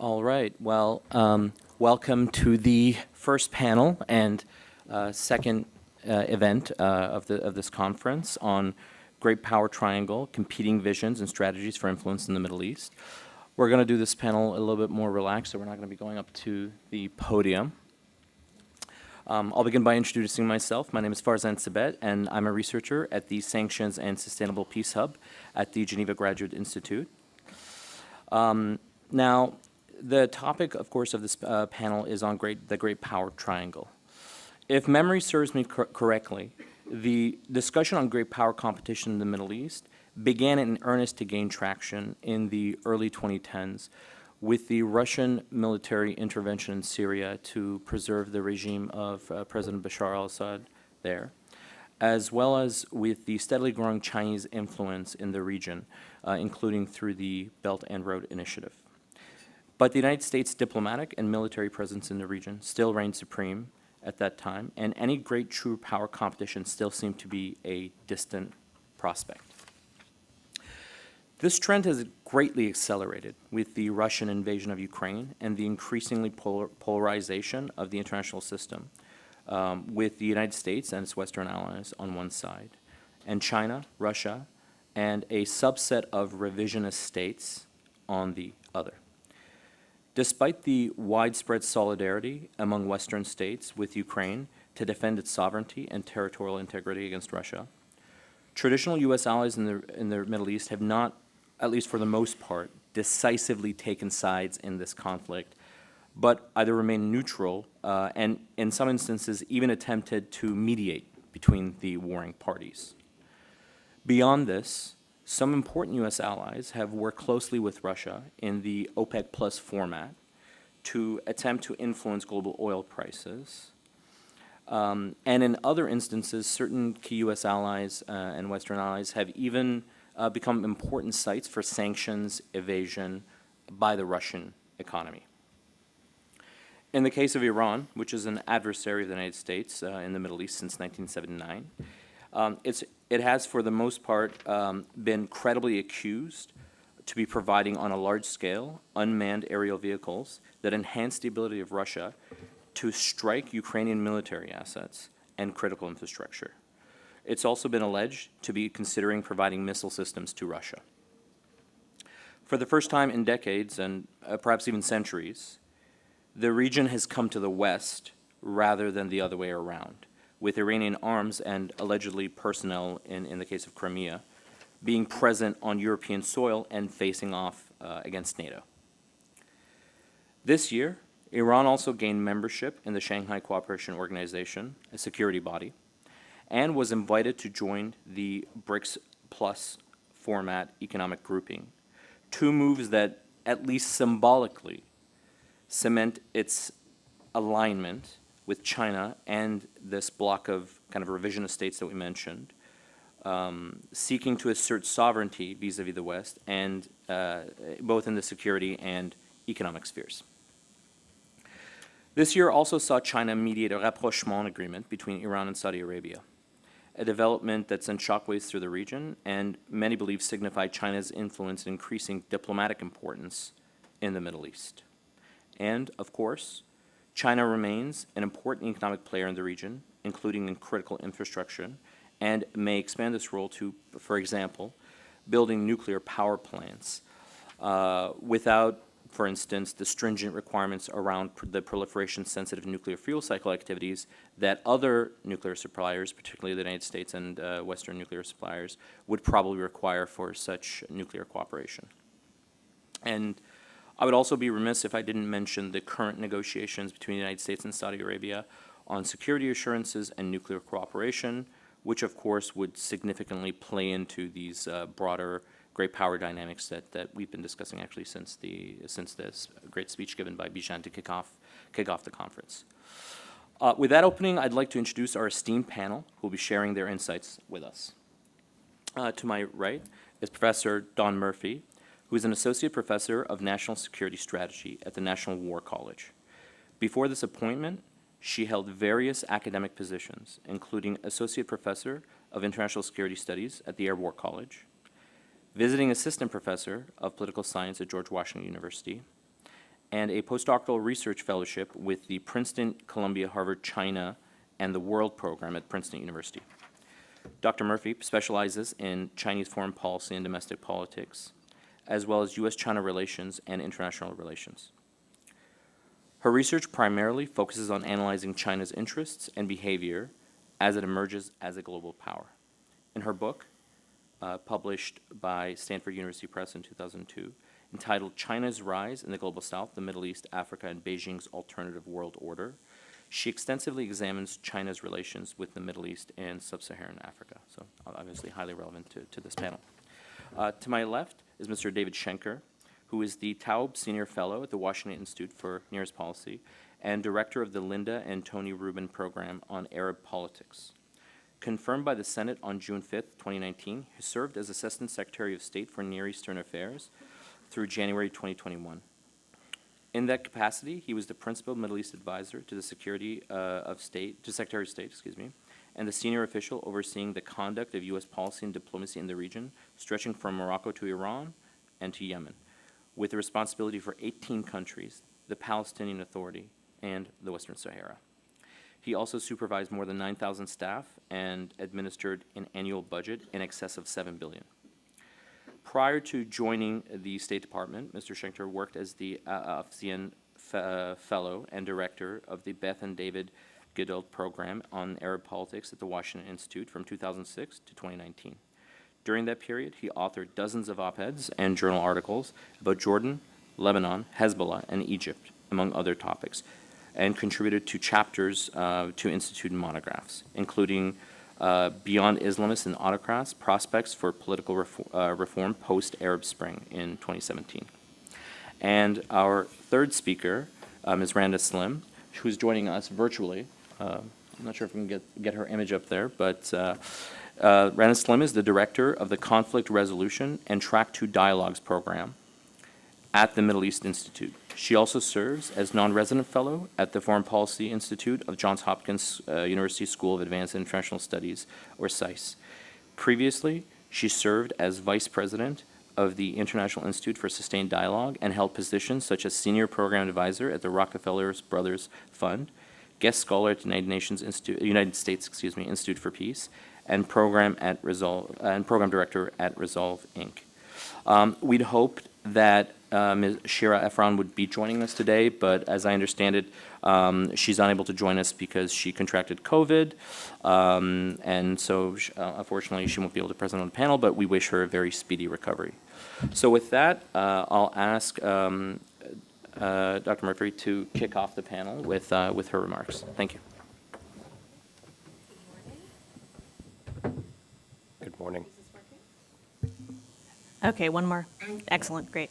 All right. Well, welcome to the first panel and second event of this conference on Great Power Triangle, Competing Visions and Strategies for Influence in the Middle East. We're going to do this panel a little bit more relaxed, so we're not going to be going up to the podium. I'll begin by introducing myself. My name is Farzan Sabet, and I'm a researcher at the Sanctions and Sustainable Peace Hub at the Geneva Graduate Institute. Now, the topic, of course, of this panel is on the Great Power Triangle. If memory serves me correctly, the discussion on great power competition in the Middle East began in earnest to gain traction in the early 2010s with the Russian military intervention in Syria to preserve the regime of President Bashar al-Assad there, as well as with the steadily growing Chinese influence in the region, including through the Belt and Road Initiative. But the United States' diplomatic and military presence in the region still reigned supreme at that time, and any great true power competition still seemed to be a distant prospect. This trend has greatly accelerated with the Russian invasion of Ukraine and the increasingly polarization of the international system, with the United States and its Western allies on one side, and China, Russia, and a subset of revisionist states on the other. Despite the widespread solidarity among Western states with Ukraine to defend its sovereignty and territorial integrity against Russia, traditional U.S. allies in the Middle East have not, at least for the most part, decisively taken sides in this conflict, but either remained neutral and, in some instances, even attempted to mediate between the warring parties. Beyond this, some important U.S. allies have worked closely with Russia in the OPEC Plus format to attempt to influence global oil prices. And in other instances, certain key U.S. allies and Western allies have even become important sites for sanctions evasion by the Russian economy. In the case of Iran, which is an adversary of the United States in the Middle East since 1979, it has, for the most part, been credibly accused to be providing on a large scale unmanned aerial vehicles that enhance the ability of Russia to strike Ukrainian military assets and critical infrastructure. It's also been alleged to be considering providing missile systems to Russia. For the first time in decades, and perhaps even centuries, the region has come to the West rather than the other way around, with Iranian arms and allegedly personnel, in the case of Crimea, being present on European soil and facing off against NATO. This year, Iran also gained membership in the Shanghai Cooperation Organization, a security body, and was invited to join the BRICS Plus format economic grouping, two moves that, at least symbolically, cement its alignment with China and this block of kind of revisionist states that we mentioned, seeking to assert sovereignty vis-a-vis the West, and both in the security and economic spheres. This year also saw China mediate a rapprochement agreement between Iran and Saudi Arabia, a development that sent shockwaves through the region and many believe signified China's influence in increasing diplomatic importance in the Middle East. And, of course, China remains an important economic player in the region, including in critical infrastructure, and may expand this role to, for example, building nuclear power plants without, for instance, the stringent requirements around the proliferation-sensitive nuclear fuel cycle activities that other nuclear suppliers, particularly the United States and Western nuclear suppliers, would probably require for such nuclear cooperation. And I would also be remiss if I didn't mention the current negotiations between the United States and Saudi Arabia on security assurances and nuclear cooperation, which of course would significantly play into these broader great power dynamics that we've been discussing actually since this great speech given by Bijan to kick off the conference. With that opening, I'd like to introduce our esteemed panel who will be sharing their insights with us. To my right is Professor Dawn Murphy, who is an associate professor of national security strategy at the National War College. Before this appointment, she held various academic positions, including associate professor of international security studies at the Air War College, visiting assistant professor of political science at George Washington University, and a postdoctoral research fellowship with the Princeton, Columbia, Harvard, China, and the World Program at Princeton University. Dr. Murphy specializes in Chinese foreign policy and domestic politics, as well as U.S.-China relations and international relations. Her research primarily focuses on analyzing China's interests and behavior as it emerges as a global power. In her book, published by Stanford University Press in 2002, entitled China's Rise in the Global South, the Middle East, Africa, and Beijing's Alternative World Order, she extensively examines China's relations with the Middle East and Sub-Saharan Africa, so obviously highly relevant to this panel. To my left is Mr. David Schenker, who is the Taube Senior Fellow at the Washington Institute for Near East Policy and Director of the Linda and Tony Rubin Program on Arab Politics. Confirmed by the Senate on June 5th, 2019, he served as Assistant Secretary of State for Near Eastern Affairs through January 2021. In that capacity, he was the Principal Middle East Advisor to the Secretary of State, and the senior official overseeing the conduct of U.S. policy and diplomacy in the region, stretching from Morocco to Iran and to Yemen, with the responsibility for 18 countries, the Palestinian Authority, and the Western Sahara. He also supervised more than 9,000 staff and administered an annual budget in excess of $7 billion. Prior to joining the State Department, Mr. Schenker worked as the AFCN Fellow and Director of the Beth and David Geduld Program on Arab Politics at the Washington Institute from 2006 to 2019. During that period, he authored dozens of op-eds and journal articles about Jordan, Lebanon, Hezbollah, and Egypt, among other topics, and contributed to chapters to Institute monographs, including Beyond Islamists and Autocrats, Prospects for Political Reform Post-Arab Spring in 2017. And our third speaker, Ms. Randa Slim, who's joining us virtually. I'm not sure if we can get her image up there, but Randa Slim is the Director of the Conflict Resolution and Track 2 Dialogues Program at the Middle East Institute. She also serves as non-resident fellow at the Foreign Policy Institute of Johns Hopkins University School of Advanced International Studies, or SAIS. Previously, she served as Vice President of the International Institute for Sustained Dialogue and held positions such as Senior Program Advisor at the Rockefeller Brothers Fund, Guest Scholar at the United States Institute for Peace, and Program Director at Resolve, Inc. We'd hoped that Ms. Shira Efron would be joining us today, but as I understand it, she's unable to join us because she contracted COVID, and so unfortunately she won't be able to present on the panel, but we wish her a very speedy recovery. So with that, I'll ask Dr. Murphy to kick off the panel with her remarks. Thank you. Good morning. Okay, one more. Excellent, great.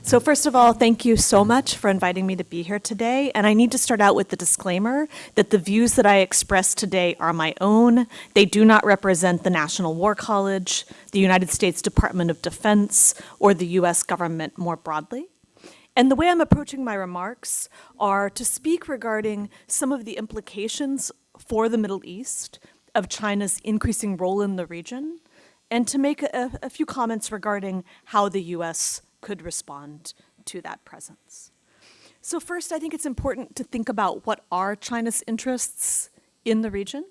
So first of all, thank you so much for inviting me to be here today. And I need to start out with the disclaimer that the views that I express today are my own. They do not represent the National War College, the United States Department of Defense, or the U.S. government more broadly. And the way I'm approaching my remarks are to speak regarding some of the implications for the Middle East of China's increasing role in the region, and to make a few comments regarding how the U.S. could respond to that presence. So first, I think it's important to think about what are China's interests in the region.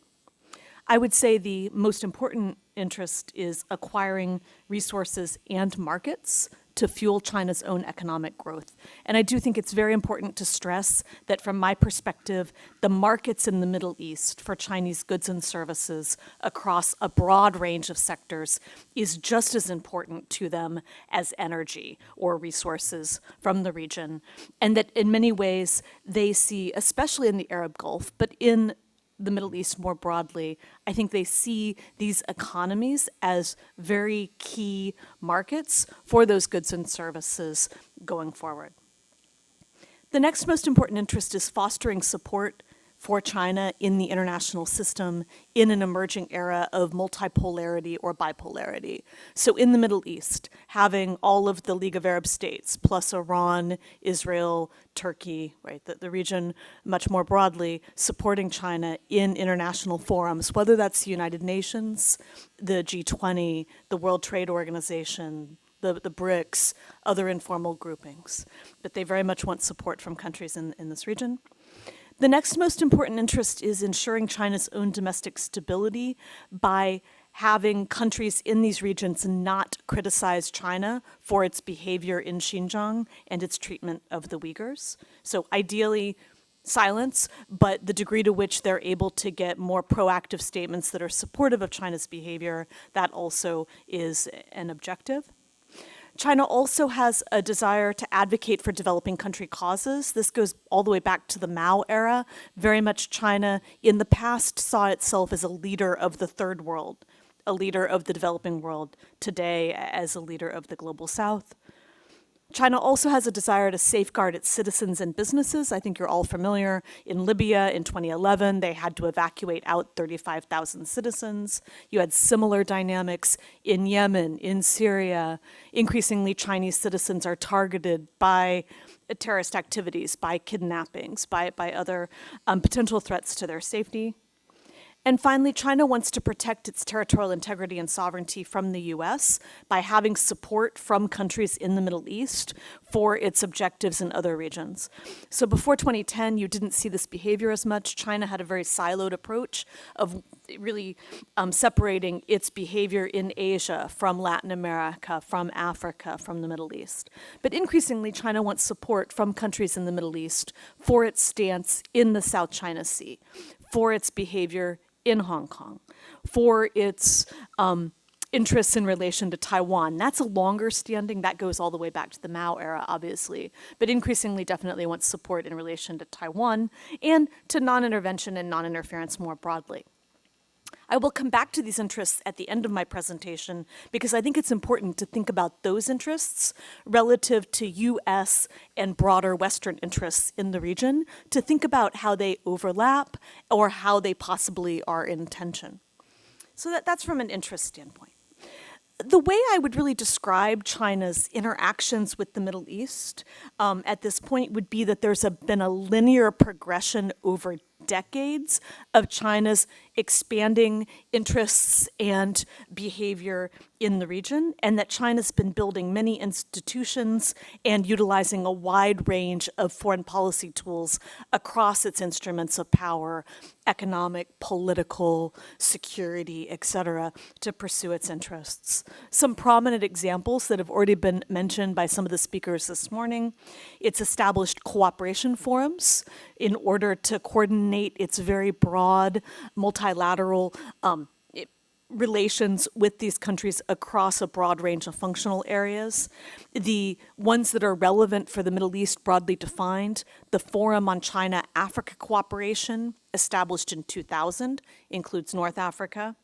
I would say the most important interest is acquiring resources and markets to fuel China's own economic growth. And I do think it's very important to stress that from my perspective, the markets in the Middle East for Chinese goods and services across a broad range of sectors is just as important to them as energy or resources from the region. And that in many ways they see, especially in the Arab Gulf, but in the Middle East more broadly, I think they see these economies as very key markets for those goods and services going forward. The next most important interest is fostering support for China in the international system in an emerging era of multipolarity or bipolarity. So in the Middle East, having all of the League of Arab States, plus Iran, Israel, Turkey, right, the region much more broadly, supporting China in international forums, whether that's the United Nations, the G20, the World Trade Organization, the BRICS, other informal groupings. But they very much want support from countries in this region. The next most important interest is ensuring China's own domestic stability by having countries in these regions not criticize China for its behavior in Xinjiang and its treatment of the Uyghurs. So ideally, silence, but the degree to which they're able to get more proactive statements that are supportive of China's behavior, that also is an objective. China also has a desire to advocate for developing country causes. This goes all the way back to the Mao era. Very much China in the past saw itself as a leader of the third world, a leader of the developing world, today as a leader of the global south. China also has a desire to safeguard its citizens and businesses. I think you're all familiar. In Libya in 2011, they had to evacuate out 35,000 citizens. You had similar dynamics in Yemen, in Syria. Increasingly, Chinese citizens are targeted by terrorist activities, by kidnappings, by other potential threats to their safety. And finally, China wants to protect its territorial integrity and sovereignty from the US by having support from countries in the Middle East for its objectives in other regions. So before 2010, you didn't see this behavior as much. China had a very siloed approach of really separating its behavior in Asia from Latin America, from Africa, from the Middle East. But increasingly, China wants support from countries in the Middle East for its stance in the South China Sea, for its behavior in Hong Kong, for its interests in relation to Taiwan. That's a longer standing, that goes all the way back to the Mao era, obviously, but increasingly definitely wants support in relation to Taiwan and to non-intervention and non-interference more broadly. I will come back to these interests at the end of my presentation because I think it's important to think about those interests relative to US and broader Western interests in the region, to think about how they overlap or how they possibly are in tension. So that's from an interest standpoint. The way I would really describe China's interactions with the Middle East at this point would be that there's been a linear progression over decades of China's expanding interests and behavior in the region, and that China's been building many institutions and utilizing a wide range of foreign policy tools across its instruments of power, economic, political, security, et cetera, to pursue its interests. Some prominent examples that have already been mentioned by some of the speakers this morning: it's established cooperation forums in order to coordinate its very broad multilateral relations with these countries across a broad range of functional areas. The ones that are relevant for the Middle East, broadly defined: the Forum on China-Africa Cooperation, established in 2000, includes North Africa.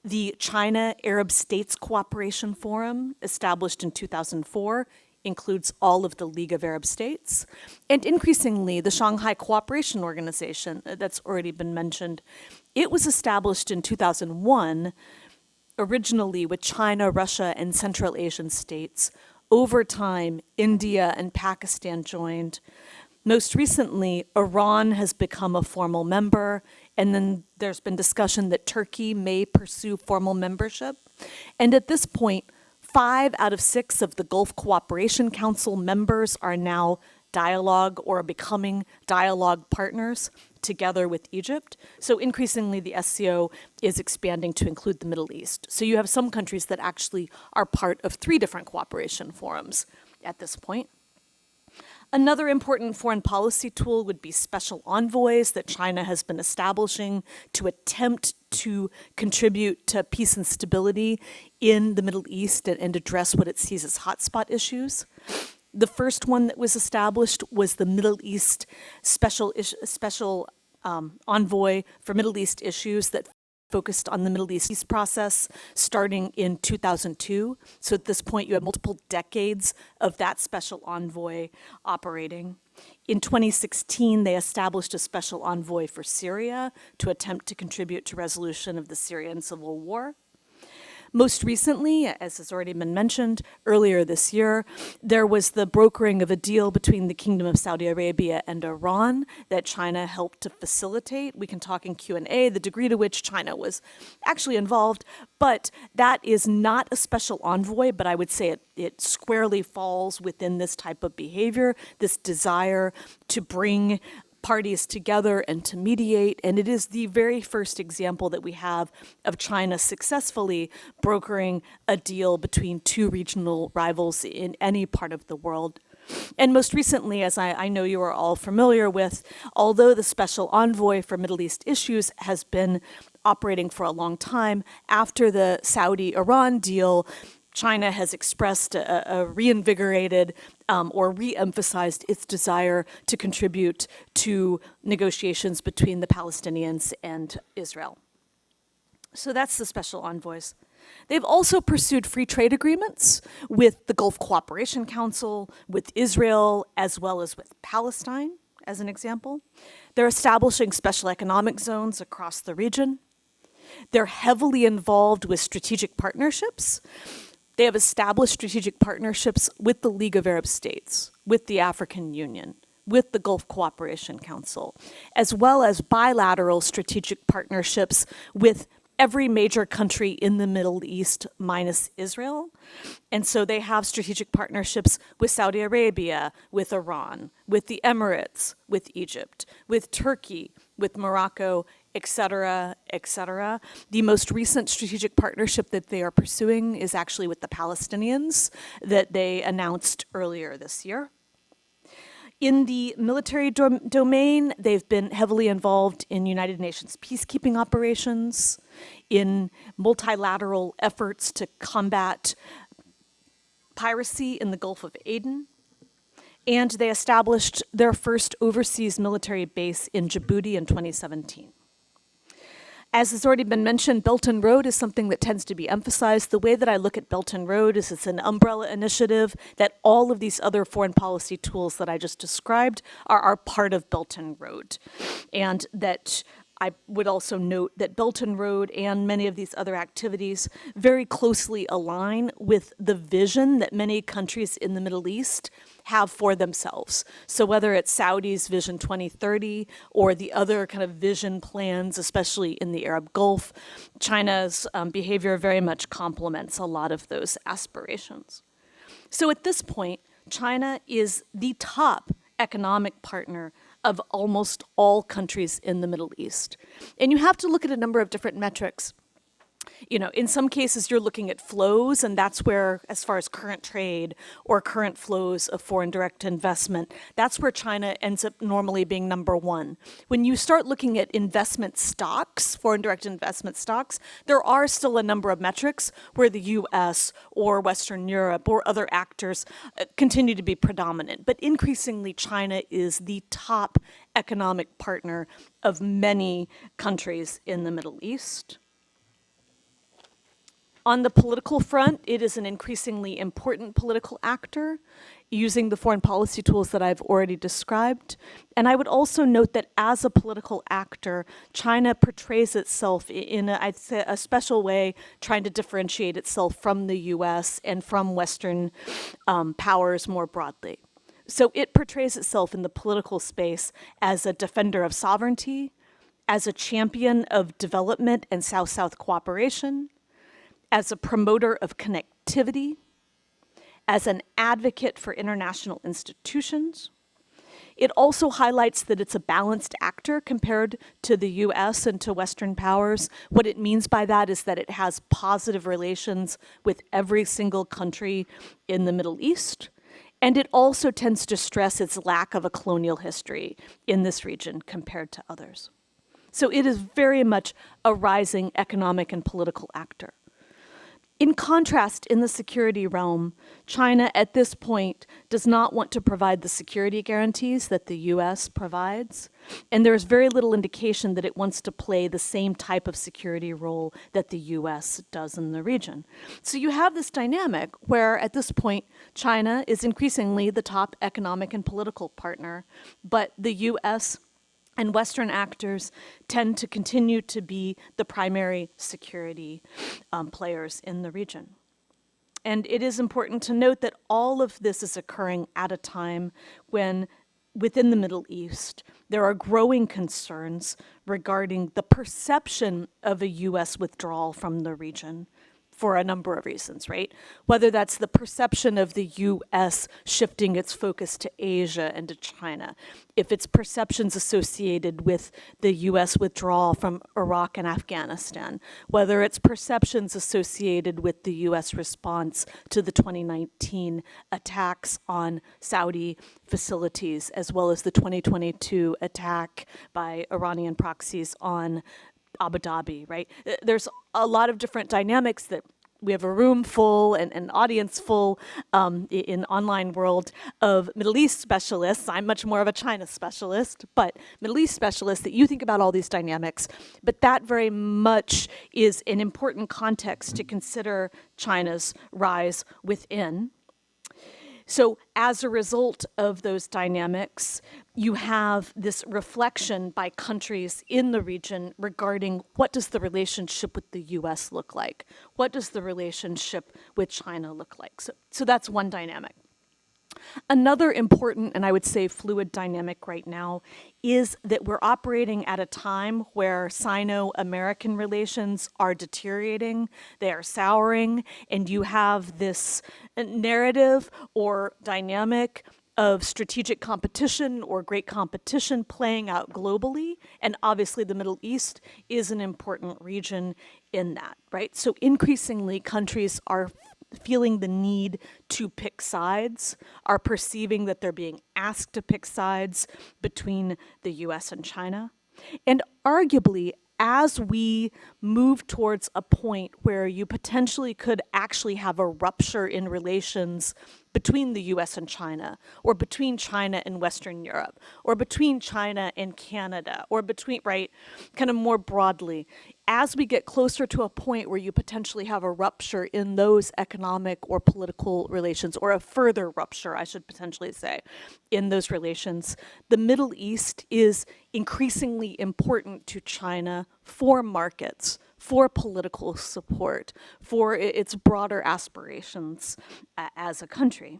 The China-Arab States Cooperation Forum, established in 2004, includes all of the League of Arab States. And increasingly, the Shanghai Cooperation Organization, that's already been mentioned, it was established in 2001, originally with China, Russia, and Central Asian states. Over time, India and Pakistan joined. Most recently, Iran has become a formal member, and then there's been discussion that Turkey may pursue formal membership. And at this point, 5 out of 6 of the Gulf Cooperation Council members are now dialogue or becoming dialogue partners together with Egypt. So increasingly, the SCO is expanding to include the Middle East. So you have some countries that actually are part of 3 different cooperation forums at this point. Another important foreign policy tool would be special envoys that China has been establishing to attempt to contribute to peace and stability in the Middle East and address what it sees as hotspot issues. The first one that was established was the Middle East Special Envoy for Middle East Issues that focused on the Middle East peace process starting in 2002. So at this point, you have multiple decades of that special envoy operating. In 2016, they established a special envoy for Syria to attempt to contribute to resolution of the Syrian civil war. Most recently, as has already been mentioned, earlier this year, there was the brokering of a deal between the Kingdom of Saudi Arabia and Iran that China helped to facilitate. We can talk in Q&A the degree to which China was actually involved, but that is not a special envoy, but I would say it squarely falls within this type of behavior, this desire to bring parties together and to mediate, and it is the very first example that we have of China successfully brokering a deal between two regional rivals in any part of the world. And most recently, as I know you are all familiar with, although the special envoy for Middle East issues has been operating for a long time, after the Saudi-Iran deal, China has expressed a reinvigorated or re-emphasized its desire to contribute to negotiations between the Palestinians and Israel. So that's the special envoys. They've also pursued free trade agreements with the Gulf Cooperation Council, with Israel, as well as with Palestine, as an example. They're establishing special economic zones across the region. They're heavily involved with strategic partnerships. They have established strategic partnerships with the League of Arab States, with the African Union, with the Gulf Cooperation Council, as well as bilateral strategic partnerships with every major country in the Middle East minus Israel. And so they have strategic partnerships with Saudi Arabia, with Iran, with the Emirates, with Egypt, with Turkey, with Morocco, et cetera, et cetera. The most recent strategic partnership that they are pursuing is actually with the Palestinians that they announced earlier this year. In the military domain, they've been heavily involved in United Nations peacekeeping operations, in multilateral efforts to combat piracy in the Gulf of Aden, and they established their first overseas military base in Djibouti in 2017. As has already been mentioned, Belt and Road is something that tends to be emphasized. The way that I look at Belt and Road is it's an umbrella initiative that all of these other foreign policy tools that I just described are part of Belt and Road. And that I would also note that Belt and Road and many of these other activities very closely align with the vision that many countries in the Middle East have for themselves. So whether it's Saudi's Vision 2030 or the other kind of vision plans, especially in the Arab Gulf, China's behavior very much complements a lot of those aspirations. So at this point, China is the top economic partner of almost all countries in the Middle East. And you have to look at a number of different metrics. You know, in some cases you're looking at flows, and that's where, as far as current trade or current flows of foreign direct investment, that's where China ends up normally being number one. When you start looking at investment stocks, foreign direct investment stocks, there are still a number of metrics where the US or Western Europe or other actors continue to be predominant. But increasingly, China is the top economic partner of many countries in the Middle East. On the political front, it is an increasingly important political actor using the foreign policy tools that I've already described. And I would also note that as a political actor, China portrays itself in, I'd say, a special way, trying to differentiate itself from the US and from Western powers more broadly. So it portrays itself in the political space as a defender of sovereignty, as a champion of development and South-South cooperation, as a promoter of connectivity, as an advocate for international institutions. It also highlights that it's a balanced actor compared to the US and to Western powers. What it means by that is that it has positive relations with every single country in the Middle East. And it also tends to stress its lack of a colonial history in this region compared to others. So it is very much a rising economic and political actor. In contrast, in the security realm, China at this point does not want to provide the security guarantees that the US provides, and there is very little indication that it wants to play the same type of security role that the US does in the region. So you have this dynamic where at this point, China is increasingly the top economic and political partner, but the US And Western actors tend to continue to be the primary security players in the region. And it is important to note that all of this is occurring at a time when, within the Middle East, there are growing concerns regarding the perception of a U.S. withdrawal from the region for a number of reasons, right? Whether that's the perception of the U.S. shifting its focus to Asia and to China, if it's perceptions associated with the U.S. withdrawal from Iraq and Afghanistan, whether it's perceptions associated with the U.S. response to the 2019 attacks on Saudi facilities, as well as the 2022 attack by Iranian proxies on Abu Dhabi, right? There's a lot of different dynamics that we have a room full and an audience full in online world of Middle East specialists. I'm much more of a China specialist, but Middle East specialists that you think about all these dynamics. But that very much is an important context to consider China's rise within. So as a result of those dynamics, you have this reflection by countries in the region regarding what does the relationship with the U.S. look like? What does the relationship with China look like? So that's one dynamic. Another important, and I would say fluid dynamic right now, is that we're operating at a time where Sino-American relations are deteriorating, they are souring, and you have this narrative or dynamic of strategic competition or great competition playing out globally, and obviously the Middle East is an important region in that, right? So increasingly countries are feeling the need to pick sides, are perceiving that they're being asked to pick sides between the US and China. And arguably, as we move towards a point where you potentially could actually have a rupture in relations between the US and China, or between China and Western Europe, or between China and Canada, or between, right, kind of more broadly, as we get closer to a point where you potentially have a rupture in those economic or political relations, or a further rupture, I should potentially say, in those relations, the Middle East is increasingly important to China for markets, for political support, for its broader aspirations as a country.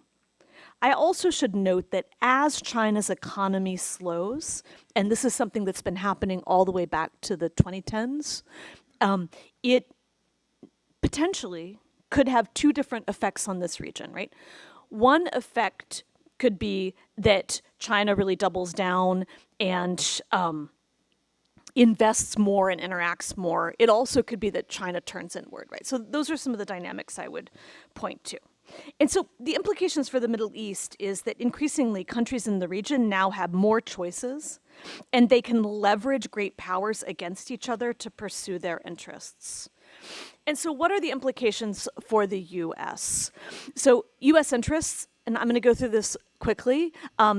I also should note that as China's economy slows, and this is something that's been happening all the way back to the 2010s, it potentially could have two different effects on this region, right? One effect could be that China really doubles down and invests more and interacts more. It also could be that China turns inward, right? So those are some of the dynamics I would point to. And so the implications for the Middle East is that increasingly countries in the region now have more choices, and they can leverage great powers against each other to pursue their interests. And so what are the implications for the U.S.? So U.S. interests, and I'm going to go through this quickly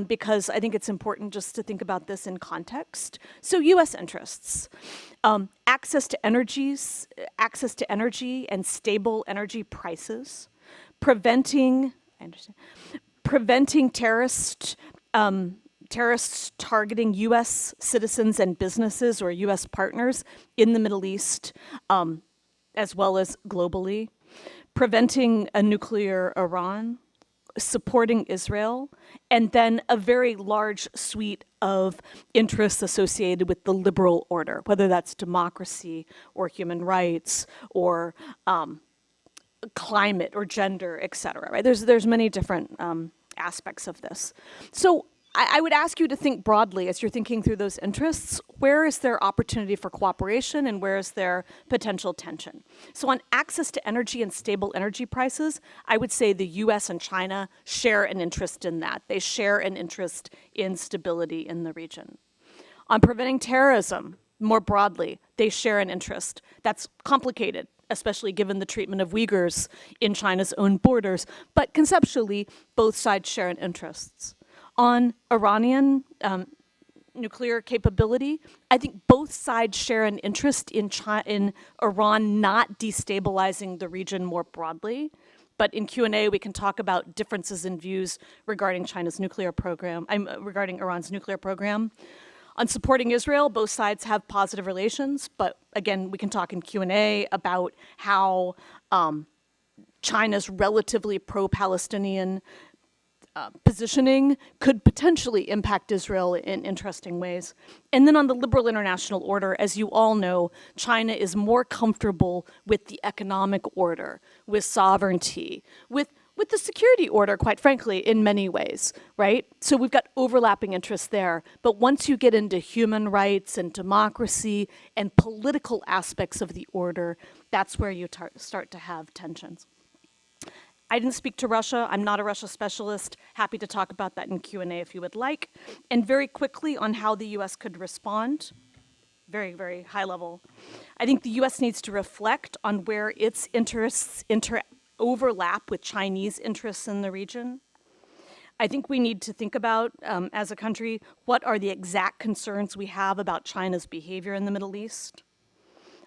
because I think it's important just to think about this in context. So U.S. interests, access to energy and stable energy prices, preventing terrorists targeting U.S. citizens and businesses or U.S. partners in the Middle East, as well as globally, preventing a nuclear Iran, supporting Israel, and then a very large suite of interests associated with the liberal order, whether that's democracy or human rights or climate or gender, et cetera, right? There's many different aspects of this. So I would ask you to think broadly as you're thinking through those interests, where is there opportunity for cooperation and where is there potential tension? So on access to energy and stable energy prices, I would say the US and China share an interest in that. They share an interest in stability in the region. On preventing terrorism, more broadly, they share an interest. That's complicated, especially given the treatment of Uyghurs in China's own borders, but conceptually, both sides share an interest. On Iranian nuclear capability, I think both sides share an interest in Iran not destabilizing the region more broadly. But in Q&A, we can talk about differences in views regarding China's nuclear program, regarding Iran's nuclear program. On supporting Israel, both sides have positive relations, but again, we can talk in Q&A about how China's relatively pro-Palestinian positioning could potentially impact Israel in interesting ways. And then on the liberal international order, as you all know, China is more comfortable with the economic order, with sovereignty, with the security order, quite frankly, in many ways, right? So we've got overlapping interests there. But once you get into human rights and democracy and political aspects of the order, that's where you start to have tensions. I didn't speak to Russia. I'm not a Russia specialist. Happy to talk about that in Q&A if you would like. And very quickly on how the U.S. could respond, very, very high level. I think the U.S. needs to reflect on where its interests overlap with Chinese interests in the region. I think we need to think about, as a country, what are the exact concerns we have about China's behavior in the Middle East.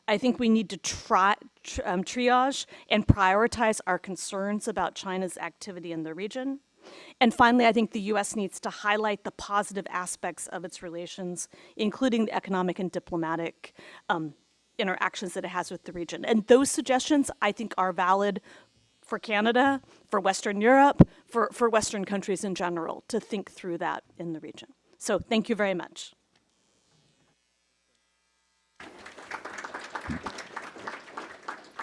I think we need to triage and prioritize our concerns about China's activity in the region. And finally, I think the U.S. needs to highlight the positive aspects of its relations, including the economic and diplomatic interactions that it has with the region. And those suggestions, I think, are valid for Canada, for Western Europe, for Western countries in general, to think through that in the region. So thank you very much.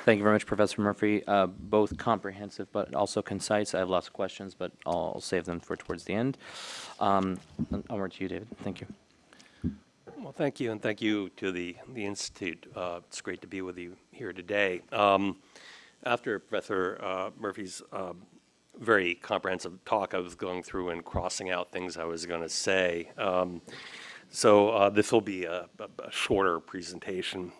Thank you very much, Professor Murphy. Both comprehensive but also concise. I have lots of questions, but I'll save them for towards the end. Onward to you, David. Thank you. Well, thank you, and thank you to the Institute. It's great to be with you here today. After Professor Murphy's very comprehensive talk, I was going through and crossing out things I was going to say. So this will be a shorter presentation.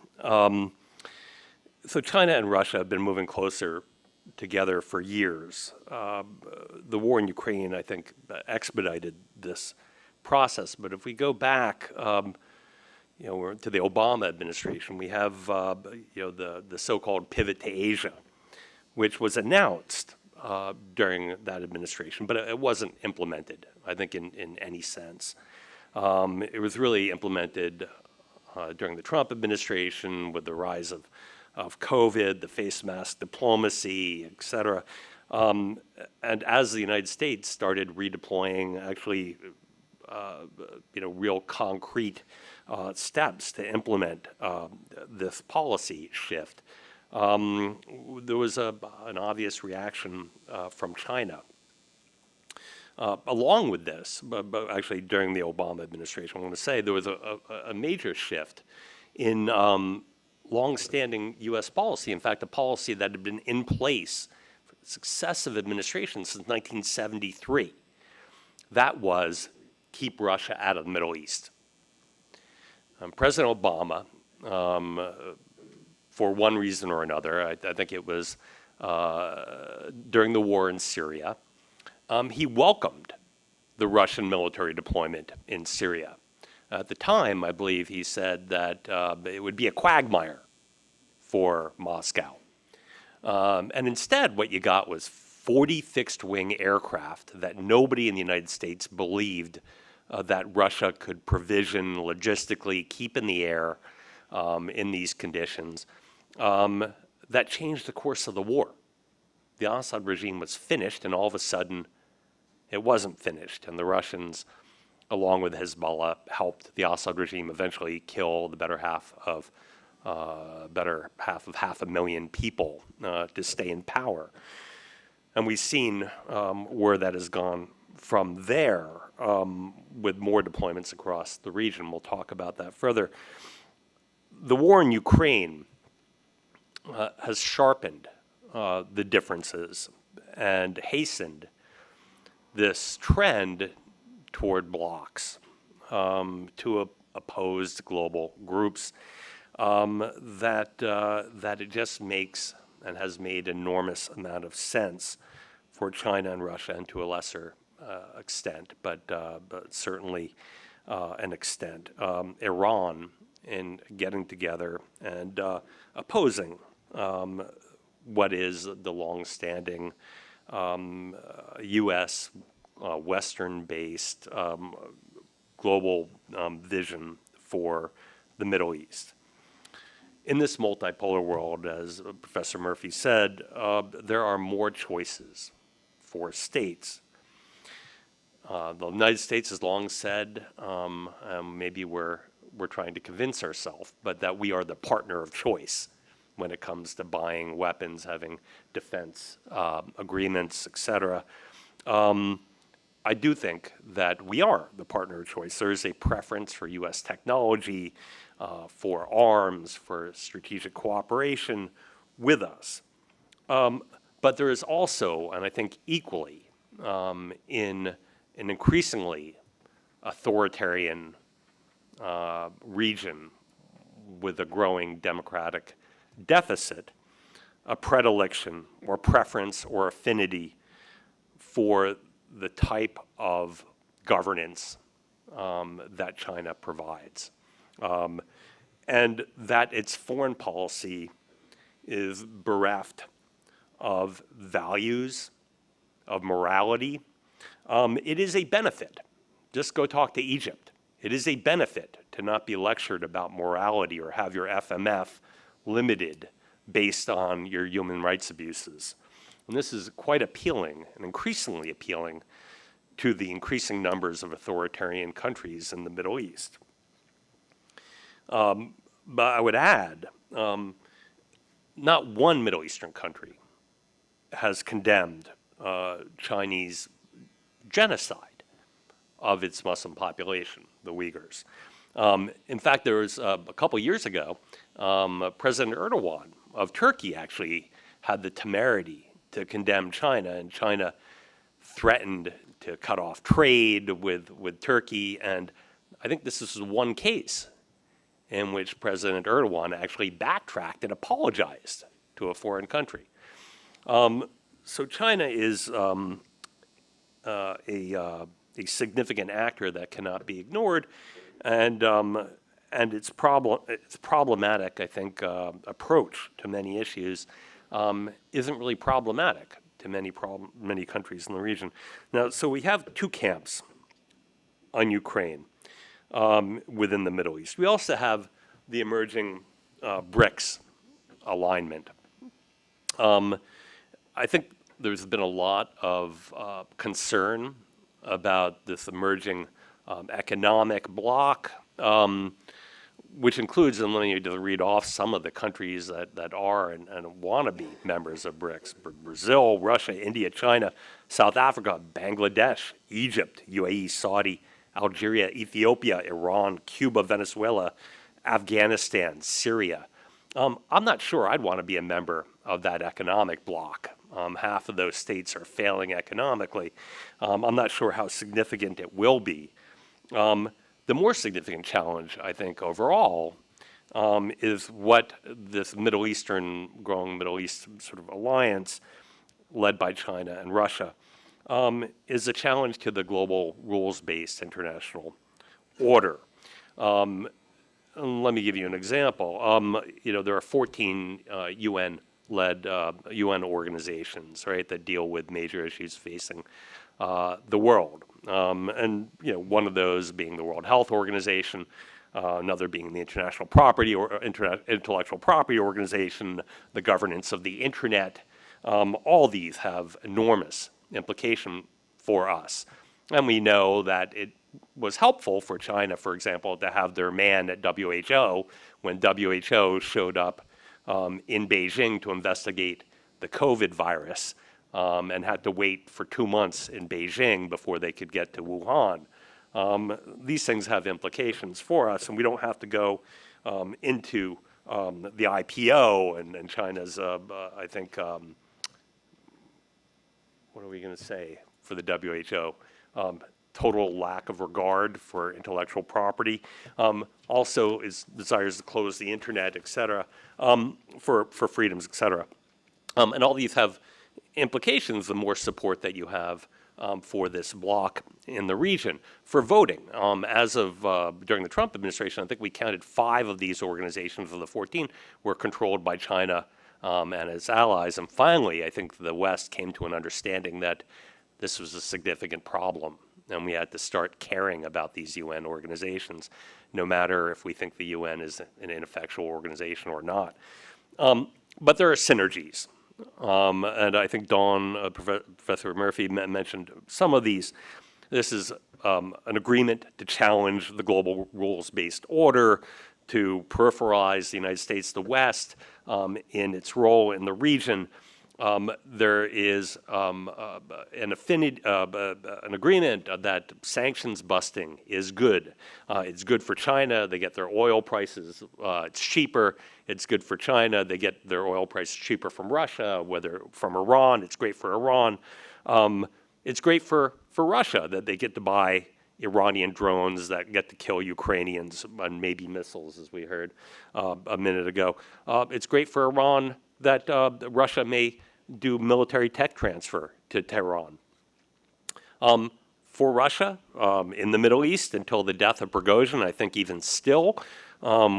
So China and Russia have been moving closer together for years. The war in Ukraine, I think, expedited this process. But if we go back, we're to the Obama administration, we have the so-called pivot to Asia, which was announced during that administration, but it wasn't implemented, I think, in any sense. It was really implemented during the Trump administration with the rise of COVID, the face mask diplomacy, et cetera. And as the United States started redeploying actually, real concrete steps to implement this policy shift, there was an obvious reaction from China. Along with this, but actually during the Obama administration, I want to say there was a major shift in long-standing U.S. policy, in fact, a policy that had been in place for successive administrations since 1973. That was keep Russia out of the Middle East. President Obama, for one reason or another, I think it was during the war in Syria, he welcomed the Russian military deployment in Syria. At the time, I believe he said that it would be a quagmire for Moscow. And instead, what you got was 40 fixed-wing aircraft that nobody in the United States believed that Russia could provision logistically, keep in the air in these conditions. That changed the course of the war. The Assad regime was finished, and all of a sudden, it wasn't finished. And the Russians, along with Hezbollah, helped the Assad regime eventually kill the better half of 500,000 people to stay in power. And we've seen where that has gone from there with more deployments across the region. We'll talk about that further. The war in Ukraine has sharpened the differences and hastened this trend toward blocs to opposed global groups that it just makes and has made enormous amount of sense for China and Russia, and to a lesser extent, but certainly an extent, Iran in getting together and opposing what is the long-standing U.S. Western-based global vision for the Middle East. In this multipolar world, as Professor Murphy said, there are more choices for states. The United States has long said, maybe we're trying to convince ourselves, but that we are the partner of choice when it comes to buying weapons, having defense agreements, et cetera. I do think that we are the partner of choice. There is a preference for U.S. technology, for arms, for strategic cooperation with us. But there is also, and I think equally, in an increasingly authoritarian region with a growing democratic deficit, a predilection or preference or affinity for the type of governance that China provides. And that its foreign policy is bereft of values, of morality. It is a benefit. Just go talk to Egypt. It is a benefit to not be lectured about morality or have your FMF limited based on your human rights abuses. And this is quite appealing and increasingly appealing to the increasing numbers of authoritarian countries in the Middle East. But I would add, not one Middle Eastern country has condemned Chinese genocide of its Muslim population, the Uyghurs. In fact, there was a couple years ago, President Erdogan of Turkey actually had the temerity to condemn China, and China threatened to cut off trade with Turkey. And I think this is one case in which President Erdogan actually backtracked and apologized to a foreign country. So China is a significant actor that cannot be ignored, and its problematic, I think, approach to many issues isn't really problematic to many countries in the region. Now, so we have two camps on Ukraine within the Middle East. We also have the emerging BRICS alignment. I think there's been a lot of concern about this emerging economic bloc, which includes, and let me read off some of the countries that are and want to be members of BRICS: Brazil, Russia, India, China, South Africa, Bangladesh, Egypt, UAE, Saudi, Algeria, Ethiopia, Iran, Cuba, Venezuela, Afghanistan, Syria. I'm not sure I'd want to be a member of that economic bloc. Half of those states are failing economically. I'm not sure how significant it will be. The more significant challenge, I think, overall, is what this growing Middle East sort of alliance, led by China and Russia, is a challenge to the global rules-based international order. Let me give you an example. There are 14 UN-led UN organizations, right, that deal with major issues facing the world. And one of those being the World Health Organization, another being the Intellectual Property Organization, the governance of the Internet. All these have enormous implication for us. And we know that it was helpful for China, for example, to have their man at WHO when WHO showed up in Beijing to investigate the COVID virus and had to wait for 2 months in Beijing before they could get to Wuhan. These things have implications for us, and we don't have to go into the IPO and China's, I think, what are we going to say for the WHO? Total lack of regard for intellectual property. Also desires to close the internet, et cetera, for freedoms, et cetera. And all these have implications the more support that you have for this bloc in the region. For voting, as of during the Trump administration, I think we counted 5 of these organizations of the 14 were controlled by China and its allies. And finally, I think the West came to an understanding that this was a significant problem and we had to start caring about these UN organizations, no matter if we think the UN is an ineffectual organization or not. But there are synergies, and I think Professor Murphy mentioned some of these. This is an agreement to challenge the global rules-based order, to peripheralize the United States, the West, in its role in the region. There is an agreement that sanctions busting is good. It's good for China. They get their oil prices. It's cheaper. It's good for China. They get their oil prices cheaper from Russia, whether from Iran. It's great for Iran. It's great for Russia that they get to buy Iranian drones that get to kill Ukrainians and maybe missiles, as we heard a minute ago. It's great for Iran that Russia may do military tech transfer to Tehran. For Russia, in the Middle East, until the death of Prigozhin, I think even still,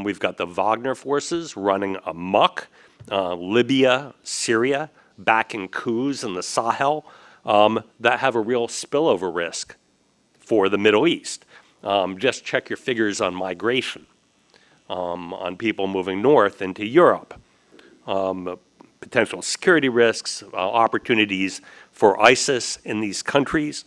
we've got the Wagner forces running amok, Libya, Syria, backing coups in the Sahel, that have a real spillover risk for the Middle East. Just check your figures on migration, on people moving north into Europe. Potential security risks, opportunities for ISIS in these countries.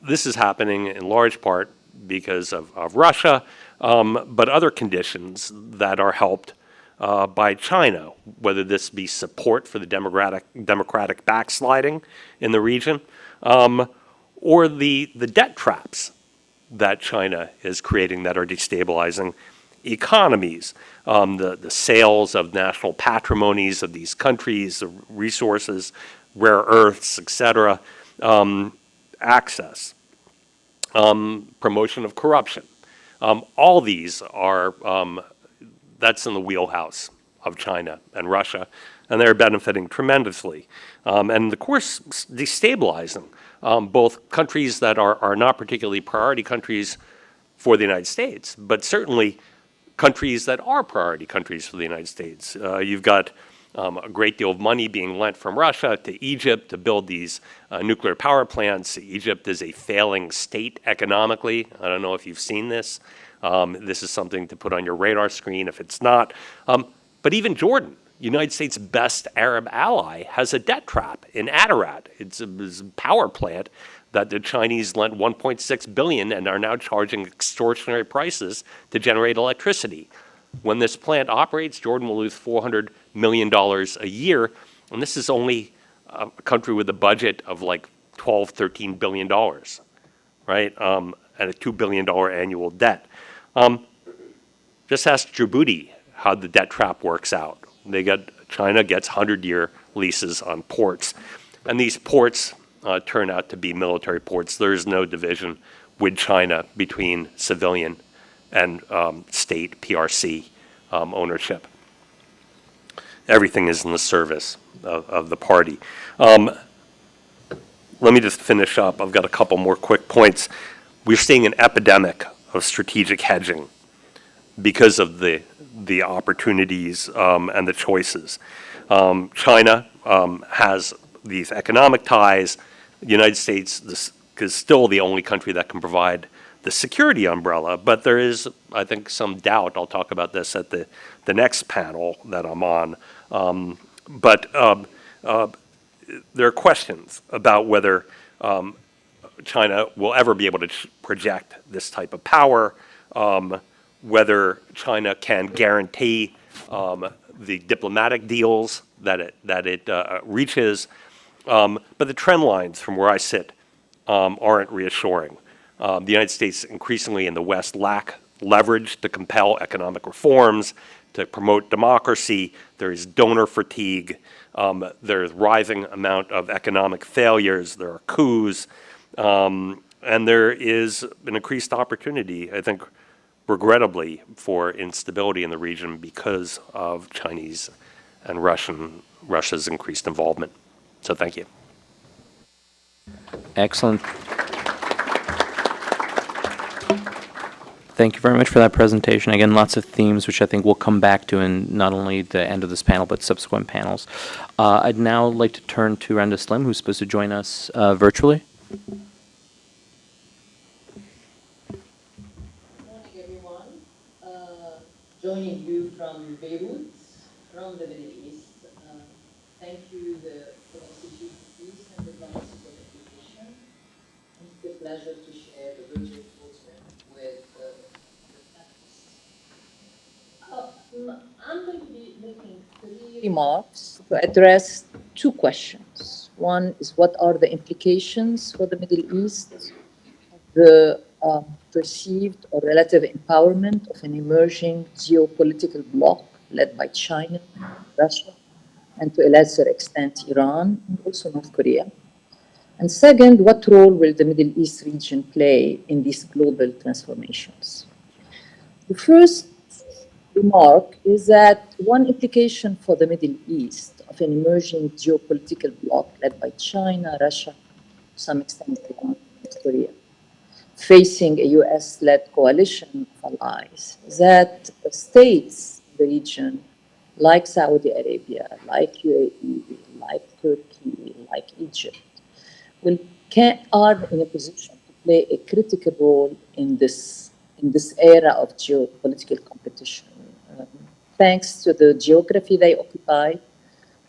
This is happening in large part because of Russia, but other conditions that are helped by China, whether this be support for the democratic backsliding in the region, or the debt traps that China is creating that are destabilizing economies, the sales of national patrimonies of these countries, the resources, rare earths, etc., access, promotion of corruption. All these are, that's in the wheelhouse of China and Russia, and they're benefiting tremendously. And of course, destabilizing both countries that are not particularly priority countries for the United States, but certainly countries that are priority countries for the United States. You've got a great deal of money being lent from Russia to Egypt to build these nuclear power plants. Egypt is a failing state economically. I don't know if you've seen this. This is something to put on your radar screen if it's not. But even Jordan, United States' best Arab ally, has a debt trap in Atarat. It's a power plant that the Chinese lent $1.6 billion and are now charging extortionary prices to generate electricity. When this plant operates, Jordan will lose $400 million a year, and this is only a country with a budget of like $12, $13 billion, right? And a $2 billion annual debt. Just ask Djibouti how the debt trap works out. China gets 100-year leases on ports, and these ports turn out to be military ports. There is no division with China between civilian and state PRC ownership. Everything is in the service of the party. Let me just finish up. I've got a couple more quick points. We're seeing an epidemic of strategic hedging because of the opportunities and the choices. China has these economic ties. The United States is still the only country that can provide the security umbrella, but there is, I think, some doubt. I'll talk about this at the next panel that I'm on. But there are questions about whether China will ever be able to project this type of power, whether China can guarantee the diplomatic deals that it reaches. But the trend lines from where I sit aren't reassuring. The United States increasingly in the West lack leverage to compel economic reforms, to promote democracy. There is donor fatigue. There's rising amount of economic failures. There are coups. And there is an increased opportunity, I think, regrettably, for instability in the region because of Chinese and Russia's increased involvement. So thank you. Excellent. Thank you very much for that presentation. Again, lots of themes which I think we'll come back to in not only the end of this panel, but subsequent panels. I'd now like to turn to Randa Slim, who's supposed to join us virtually. joining you from Beirut, from the Middle East. Thank you to the Institute of Peace and Diplomacy for the invitation. It's a pleasure to share the virtual podium with the panelists. I'm going to be making 3 remarks to address 2 questions. One is, what are the implications for the Middle East, the perceived or relative empowerment of an emerging geopolitical bloc led by China, Russia, and to a lesser extent Iran, and also North Korea. And second, what role will the Middle East region play in these global transformations? The first remark is that one implication for the Middle East of an emerging geopolitical bloc led by China, Russia, to some extent Iran, North Korea, facing a US-led coalition of allies, that states in the region like Saudi Arabia, like UAE, like Turkey, like Egypt, are in a position to play a critical role in this era of geopolitical competition, thanks to the geography they occupy,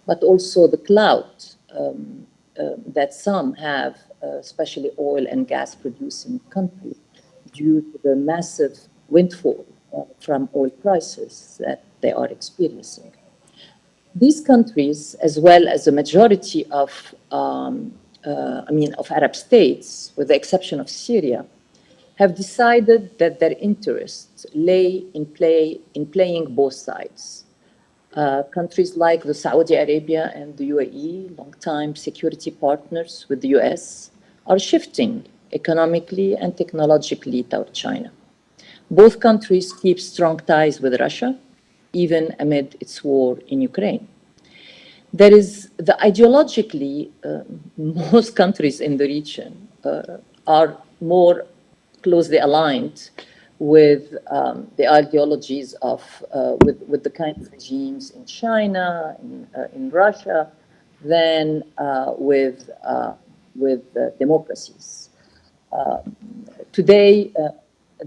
but also the clout that some have, especially oil and gas producing countries, due to the massive windfall from oil prices that they are experiencing. These countries, as well as the majority of Arab states, with the exception of Syria, have decided that their interests lay in playing both sides. Countries like the Saudi Arabia and the UAE, longtime security partners with the US, are shifting economically and technologically toward China. Both countries keep strong ties with Russia, even amid its war in Ukraine. There is ideologically, most countries in the region are more closely aligned with the ideologies of with the kind of regimes in China, in Russia, than with democracies. Today,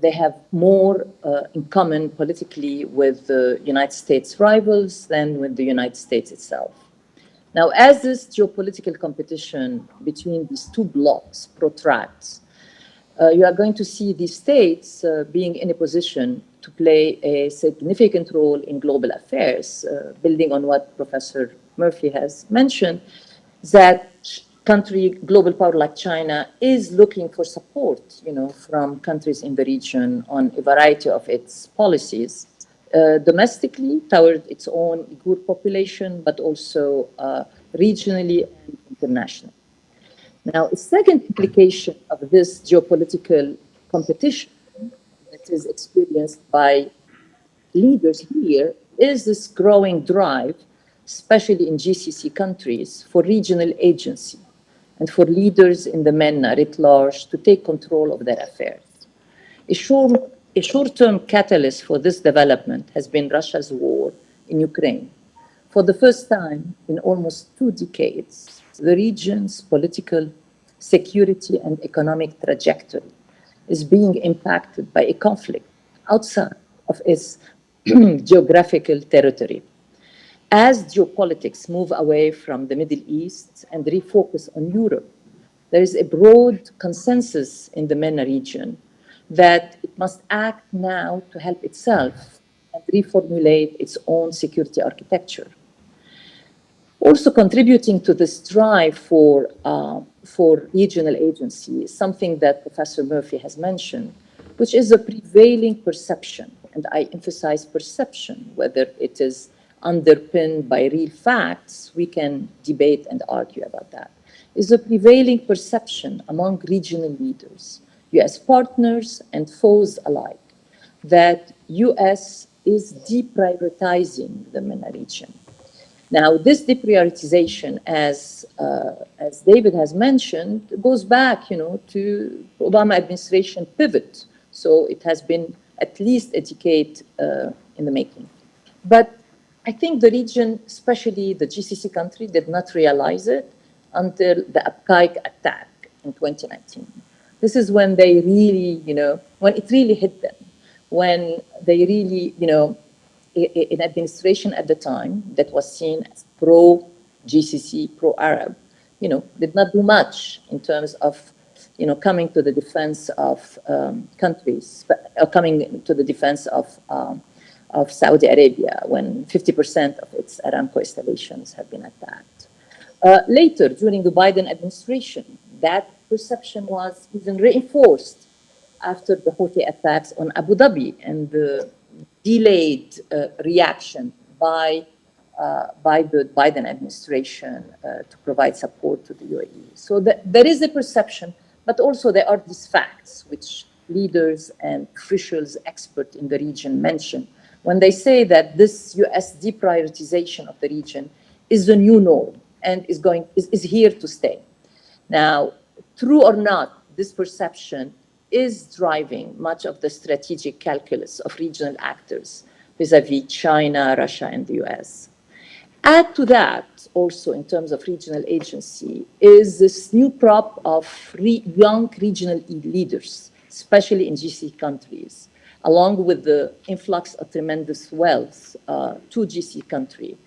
they have more in common politically with the United States rivals than with the United States itself. Now, as this geopolitical competition between these two blocs protracts, you are going to see these states being in a position to play a significant role in global affairs, building on what Professor Murphy has mentioned, that global power like China is looking for support, from countries in the region on a variety of its policies, domestically toward its own Uyghur population, but also regionally and internationally. Now, a second implication of this geopolitical competition that is experienced by leaders here is this growing drive, especially in GCC countries, for regional agency and for leaders in the MENA writ large to take control of their affairs. A short-term catalyst for this development has been Russia's war in Ukraine. For the first time in almost 2 decades, the region's political, security, and economic trajectory is being impacted by a conflict outside of its geographical territory. As geopolitics move away from the Middle East and refocus on Europe, there is a broad consensus in the MENA region that it must act now to help itself and reformulate its own security architecture. Also contributing to this drive for regional agency is something that Professor Murphy has mentioned, which is a prevailing perception, and I emphasize perception, whether it is underpinned by real facts, we can debate and argue about that, is a prevailing perception among regional leaders, US partners and foes alike, that US is deprioritizing the MENA region. Now, this deprioritization, as David has mentioned, goes back, to Obama administration pivot. So it has been at least a decade in the making. But I think the region, especially the GCC country, did not realize it until the Abqaiq attack in 2019. This is when they really, when it really hit them, when they really, an administration at the time that was seen as pro-GCC, pro-Arab, did not do much in terms of, coming to the defense of countries, coming to the defense of Saudi Arabia when 50% of its Aramco installations have been attacked. Later, during the Biden administration, that perception was even reinforced after the Houthi attacks on Abu Dhabi and the delayed reaction by the Biden administration to provide support to the UAE. So there is a perception, but also there are these facts which leaders and officials, experts in the region mention when they say that this US deprioritization of the region is the new norm and is here to stay. Now, true or not, this perception is driving much of the strategic calculus of regional actors vis-à-vis China, Russia, and the US. Add to that, also in terms of regional agency, is this new crop of young regional leaders, especially in GCC countries, along with the influx of tremendous wealth to GCC country.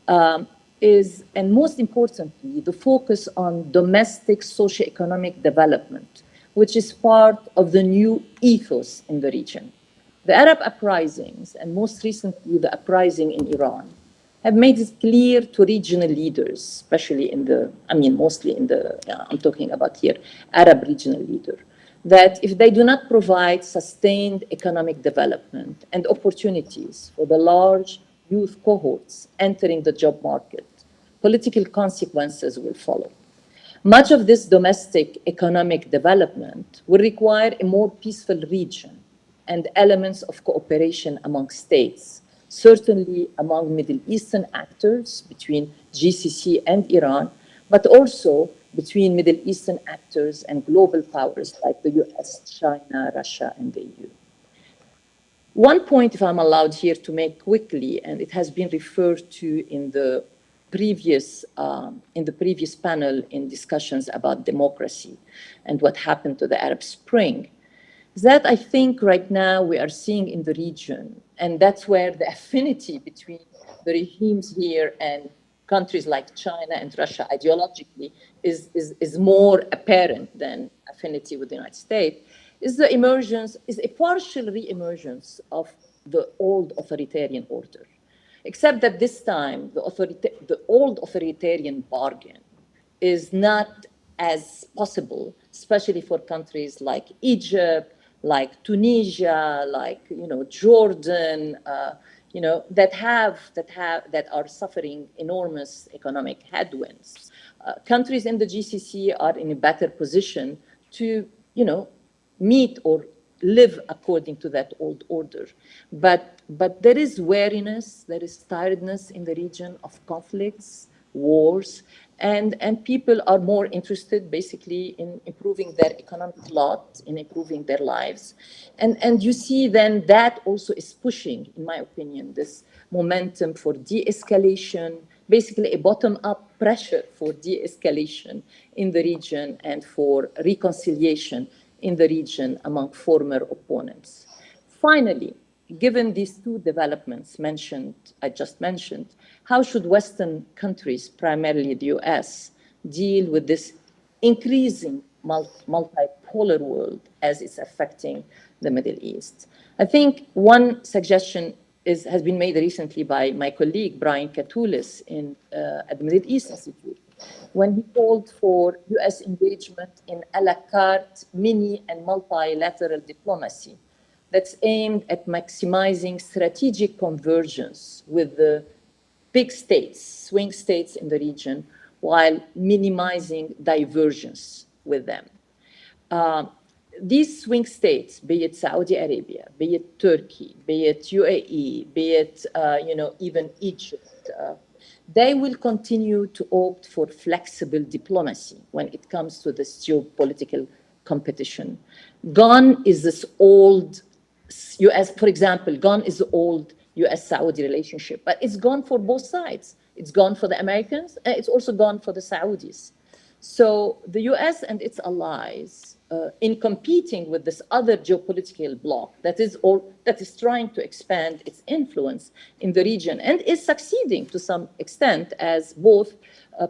And most importantly, the focus on domestic socioeconomic development, which is part of the new ethos in the region. The Arab uprisings, and most recently the uprising in Iran, have made it clear to regional leaders, especially mostly I'm talking about here, Arab regional leader, that if they do not provide sustained economic development and opportunities for the large youth cohorts entering the job market, political consequences will follow. Much of this domestic economic development will require a more peaceful region and elements of cooperation among states, certainly among Middle Eastern actors between GCC and Iran, but also between Middle Eastern actors and global powers like the US, China, Russia, and the EU. One point, if I'm allowed here to make quickly, and it has been referred to in the previous panel in discussions about democracy and what happened to the Arab Spring, is that I think right now we are seeing in the region, and that's where the affinity between the regimes here and countries like China and Russia ideologically is more apparent than affinity with the United States, is a partial re-emergence of the old authoritarian order. Except that this time, the old authoritarian bargain is not as possible, especially for countries like Egypt, like Tunisia, like Jordan, that are suffering enormous economic headwinds. Countries in the GCC are in a better position to, meet or live according to that old order. But there is weariness, there is tiredness in the region of conflicts, wars, and people are more interested basically in improving their economic lot, in improving their lives. And you see then that also is pushing, in my opinion, this momentum for de-escalation, basically a bottom-up pressure for de-escalation in the region and for reconciliation in the region among former opponents. Finally, given these two developments I just mentioned, how should Western countries, primarily the US, deal with this increasing multipolar world as it's affecting the Middle East? I think one suggestion has been made recently by my colleague, Brian Katulis, at the Middle East Institute, when he called for US engagement in a la carte mini and multilateral diplomacy that's aimed at maximizing strategic convergence with the big states, swing states in the region, while minimizing divergence with them. These swing states, be it Saudi Arabia, be it Turkey, be it UAE, be it even Egypt, they will continue to opt for flexible diplomacy when it comes to this geopolitical competition. Gone is this old US, for example, gone is the old US-Saudi relationship, but it's gone for both sides. It's gone for the Americans, and it's also gone for the Saudis. So the US and its allies, in competing with this other geopolitical bloc that is trying to expand its influence in the region and is succeeding to some extent, as both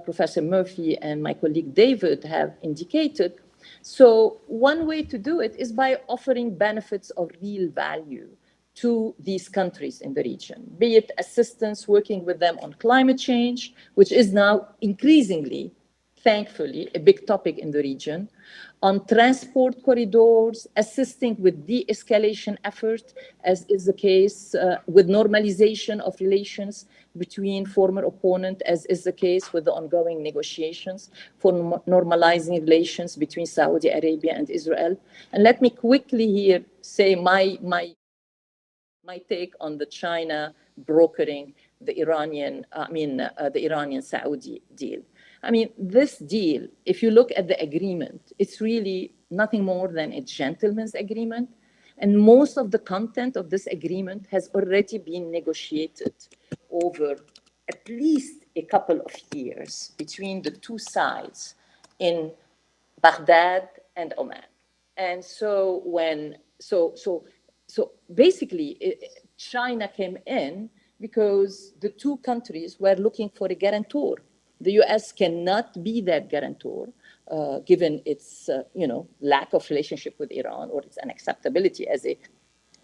Professor Murphy and my colleague David have indicated. So one way to do it is by offering benefits of real value to these countries in the region, be it assistance working with them on climate change, which is now increasingly, thankfully, a big topic in the region, on transport corridors, assisting with de-escalation efforts, as is the case with normalization of relations between former opponents, as is the case with the ongoing negotiations for normalizing relations between Saudi Arabia and Israel. And let me quickly here say my take on the China brokering the Iranian-Saudi deal. I mean, this deal, if you look at the agreement, it's really nothing more than a gentleman's agreement. And most of the content of this agreement has already been negotiated over at least a couple of years between the two sides in Baghdad and Oman. And so basically, China came in because the two countries were looking for a guarantor. The US cannot be that guarantor, given its lack of relationship with Iran or its unacceptability as a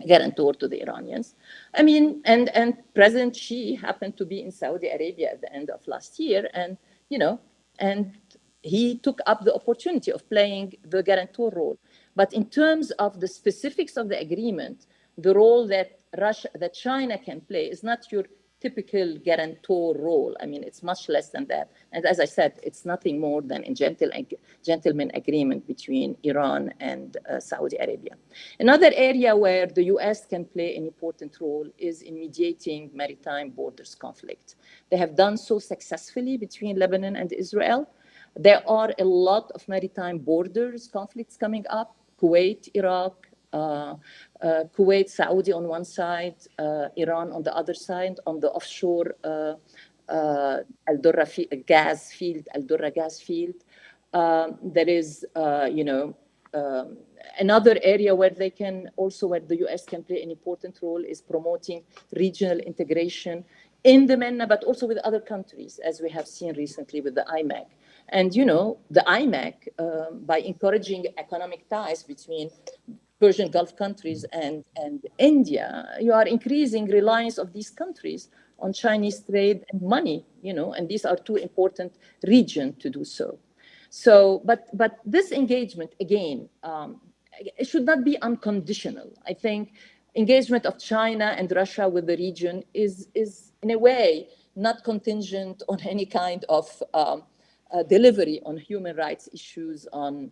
guarantor to the Iranians. I mean, and President Xi happened to be in Saudi Arabia at the end of last year, and he took up the opportunity of playing the guarantor role. But in terms of the specifics of the agreement, the role that China can play is not your typical guarantor role. I mean, it's much less than that. And as I said, it's nothing more than a gentleman agreement between Iran and Saudi Arabia. Another area where the US can play an important role is in mediating maritime borders conflict. They have done so successfully between Lebanon and Israel. There are a lot of maritime borders conflicts coming up: Kuwait, Iraq, Kuwait, Saudi on one side, Iran on the other side, on the offshore Al-Durra gas field, Al-Durra gas field. There is, another area where where the US can play an important role is promoting regional integration in the MENA, but also with other countries, as we have seen recently with the IMEC. And, the IMEC, by encouraging economic ties between Persian Gulf countries and India, you are increasing reliance of these countries on Chinese trade and money, and these are two important regions to do so. So, but this engagement, again, it should not be unconditional. I think engagement of China and Russia with the region is in a way not contingent on any kind of delivery on human rights issues, on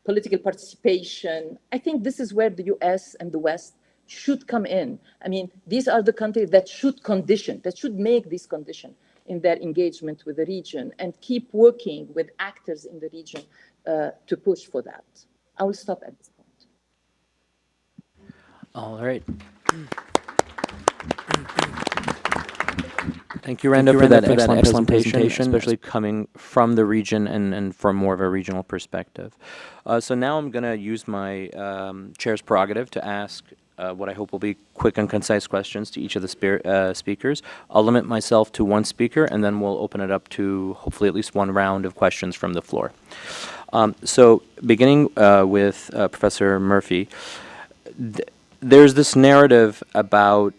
political participation. I think this is where the US and the West should come in. I mean, these are the countries that should make this condition in their engagement with the region and keep working with actors in the region to push for that. I will stop at this point. All right. Thank you, Randa, for that excellent presentation, especially coming from the region and from more of a regional perspective. So now I'm going to use my chair's prerogative to ask what I hope will be quick and concise questions to each of the speakers. I'll limit myself to one speaker, and then we'll open it up to hopefully at least one round of questions from the floor. So beginning with Professor Murphy, there's this narrative about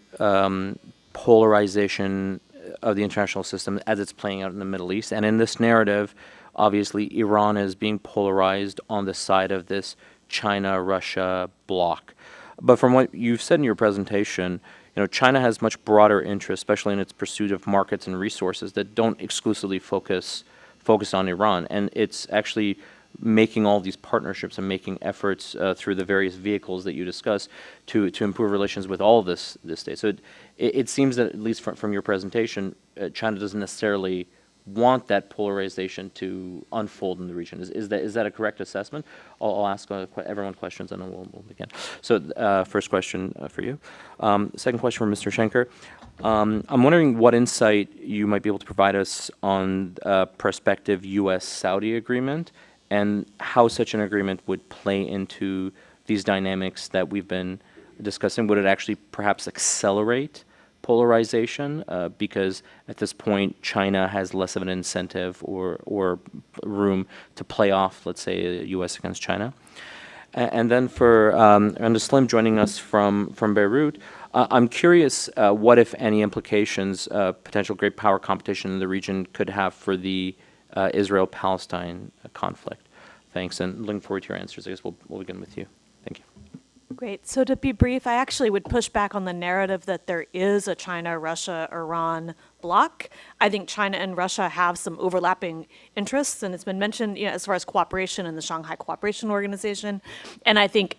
polarization of the international system as it's playing out in the Middle East. And in this narrative, obviously, Iran is being polarized on the side of this China-Russia bloc. But from what you've said in your presentation, China has much broader interests, especially in its pursuit of markets and resources that don't exclusively focus on Iran. And it's actually making all these partnerships and making efforts through the various vehicles that you discuss to improve relations with all of this state. So it seems that, at least from your presentation, China doesn't necessarily want that polarization to unfold in the region. Is that a correct assessment? I'll ask everyone questions and then we'll begin. So first question for you. Second question for Mr. Schenker. I'm wondering what insight you might be able to provide us on a prospective U.S.-Saudi agreement and how such an agreement would play into these dynamics that we've been discussing. Would it actually perhaps accelerate polarization because at this point China has less of an incentive or room to play off, let's say, U.S. against China? And then for Randa Slim joining us from Beirut, I'm curious what, if any, implications potential great power competition in the region could have for the Israel-Palestine conflict. Thanks, and looking forward to your answers. I guess we'll begin with you. Thank you. Great. So to be brief, I actually would push back on the narrative that there is a China, Russia, Iran bloc. I think China and Russia have some overlapping interests, and it's been mentioned, as far as cooperation in the Shanghai Cooperation Organization. And I think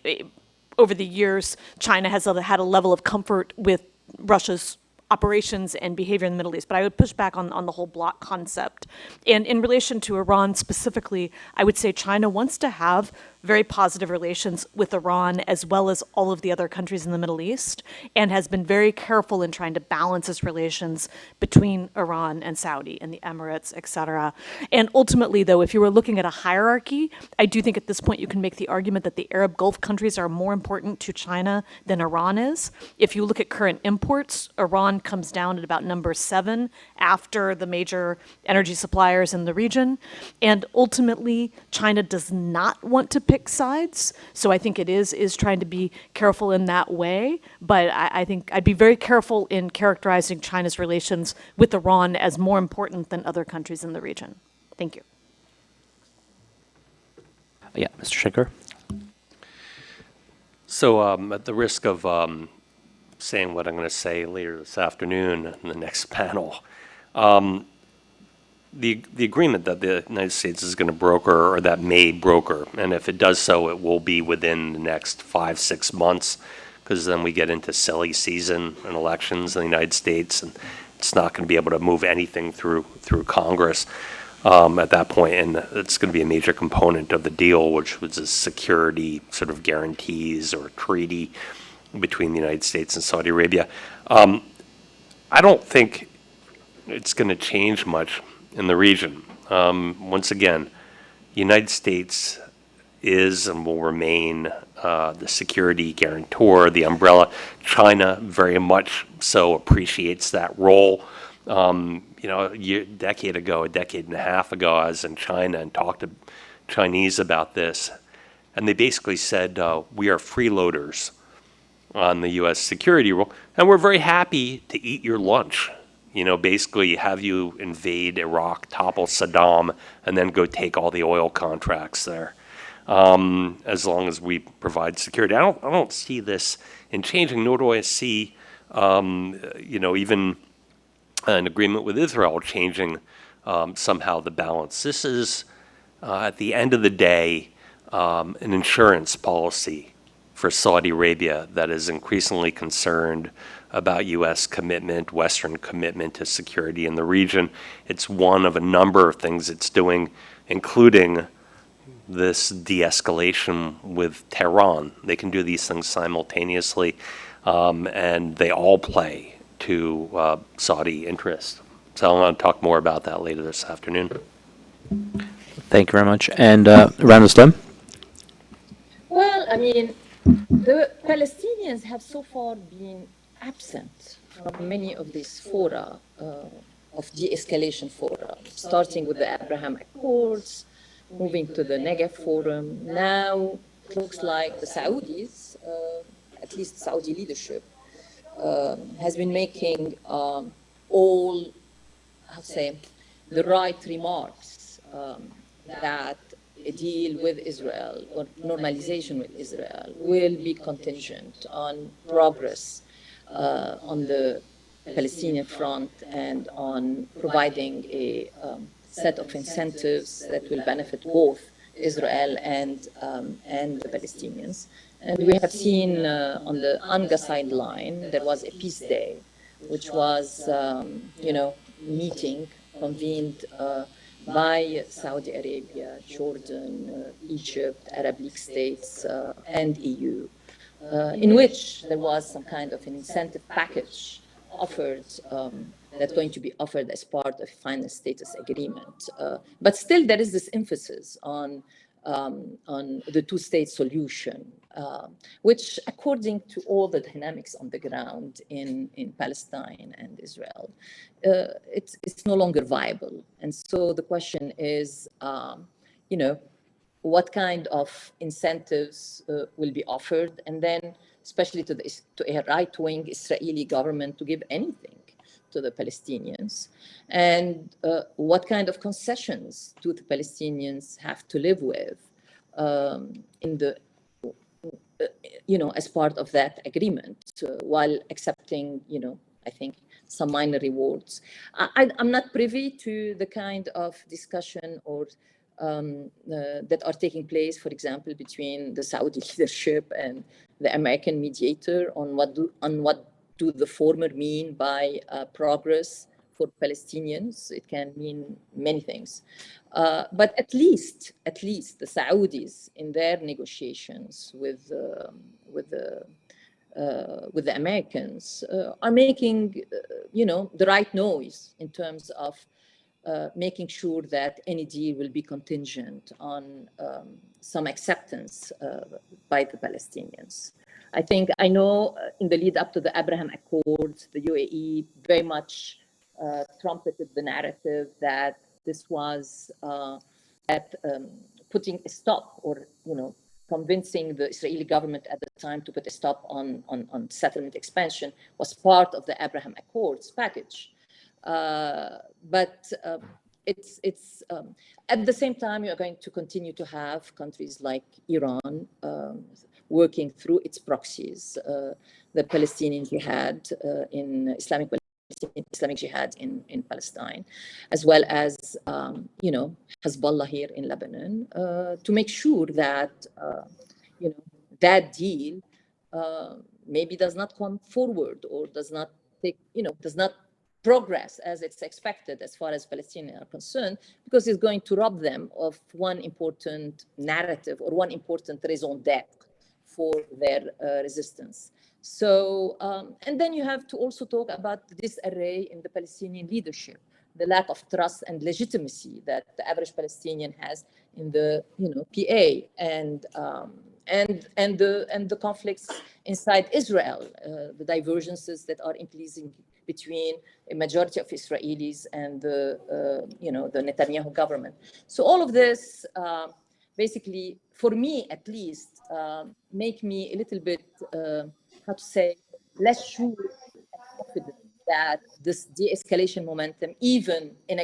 over the years, China has had a level of comfort with Russia's operations and behavior in the Middle East. But I would push back on the whole bloc concept. And in relation to Iran specifically, I would say China wants to have very positive relations with Iran as well as all of the other countries in the Middle East, and has been very careful in trying to balance its relations between Iran and Saudi and the Emirates, et cetera. And ultimately, though, if you were looking at a hierarchy, I do think at this point you can make the argument that the Arab Gulf countries are more important to China than Iran is. If you look at current imports, Iran comes down at about number 7 after the major energy suppliers in the region. And ultimately, China does not want to pick sides. So I think it is trying to be careful in that way. But I think I'd be very careful in characterizing China's relations with Iran as more important than other countries in the region. Thank you. Yeah, Mr. Schenker. So at the risk of saying what I'm going to say later this afternoon in the next panel, the agreement that the United States is going to broker, or that may broker, and if it does so, it will be within the next 5-6 months, because then we get into silly season and elections in the United States, and it's not going to be able to move anything through Congress at that point, and it's going to be a major component of the deal, which was a security sort of guarantees or treaty between the United States and Saudi Arabia. I don't think it's going to change much in the region. Once again, the United States is and will remain the security guarantor, the umbrella. China very much so appreciates that role. A decade and a half ago, I was in China and talked to Chinese about this, and they basically said, we are freeloaders on the U.S. security role, and we're very happy to eat your lunch. Basically have you invade Iraq, topple Saddam, and then go take all the oil contracts there, as long as we provide security. I don't see this in changing, nor do I see, even an agreement with Israel changing somehow the balance. This is, at the end of the day, an insurance policy for Saudi Arabia that is increasingly concerned about U.S. commitment, Western commitment to security in the region. It's one of a number of things it's doing, including this de-escalation with Tehran. They can do these things simultaneously, and they all play to Saudi interest. So I want to talk more about that later this afternoon. Thank you very much. And Randa Slim? Well, the Palestinians have so far been absent from many of these fora of de-escalation fora, starting with the Abraham Accords, moving to the Negev Forum. Now it looks like the Saudis, at least Saudi leadership, has been making all, the right remarks that a deal with Israel or normalization with Israel will be contingent on progress on the Palestinian front and on providing a set of incentives that will benefit both Israel and the Palestinians. And we have seen on the UNGA sideline, there was a peace day, which was, meeting convened by Saudi Arabia, Jordan, Egypt, Arab League states, and EU, in which there was some kind of an incentive package offered, that's going to be offered as part of final status agreement. But still, there is this emphasis on the two-state solution, which, according to all the dynamics on the ground in Palestine and Israel, it's no longer viable. And so the question is, what kind of incentives will be offered, and then especially to a right-wing Israeli government to give anything to the Palestinians, and what kind of concessions do the Palestinians have to live with as part of that agreement, while accepting, I think, some minor rewards. I'm not privy to the kind of discussion or that are taking place, for example, between the Saudi leadership and the American mediator on what do the former mean by progress for Palestinians. It can mean many things, but at least the Saudis in their negotiations with the Americans are making the right noise in terms of making sure that any deal will be contingent on some acceptance by the Palestinians. I know in the lead up to the Abraham Accords, the UAE very much trumpeted the narrative that this was putting a stop, or convincing the Israeli government at the time to put a stop on settlement expansion was part of the Abraham Accords package. But it's at the same time, you're going to continue to have countries like Iran working through its proxies, the Palestinian Jihad in Islamic Jihad in Palestine, as well as Hezbollah here in Lebanon, to make sure that that deal maybe does not come forward, or does not progress as it's expected as far as Palestinians are concerned, because it's going to rob them of one important narrative or one important raison d'etre for their resistance. So, and then you have to also talk about the disarray in the Palestinian leadership, the lack of trust and legitimacy that the average Palestinian has in the PA, and the conflicts inside Israel, the divergences that are increasing between a majority of Israelis and the Netanyahu government. So all of this, basically, for me at least, make me a little bit, less sure and confident that this de-escalation momentum, even in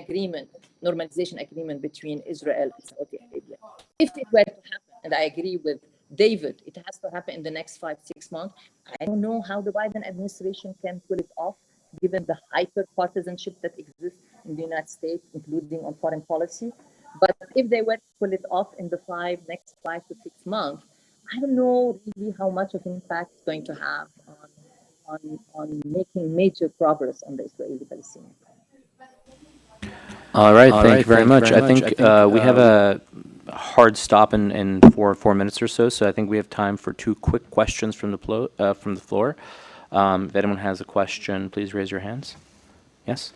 normalization agreement between Israel and Saudi Arabia, if it were to happen, and I agree with David, it has to happen in the next 5-6 months. I don't know how the Biden administration can pull it off, given the hyper-partisanship that exists in the United States, including on foreign policy. But if they were to pull it off in the next 5 to 6 months, I don't know really how much of an impact it's going to have on making major progress on the Israeli-Palestinian. All right, thank you very much. I think we have a hard stop in 4 minutes or so, so I think we have time for 2 quick questions from the floor. If anyone has a question, please raise your hands. Yes?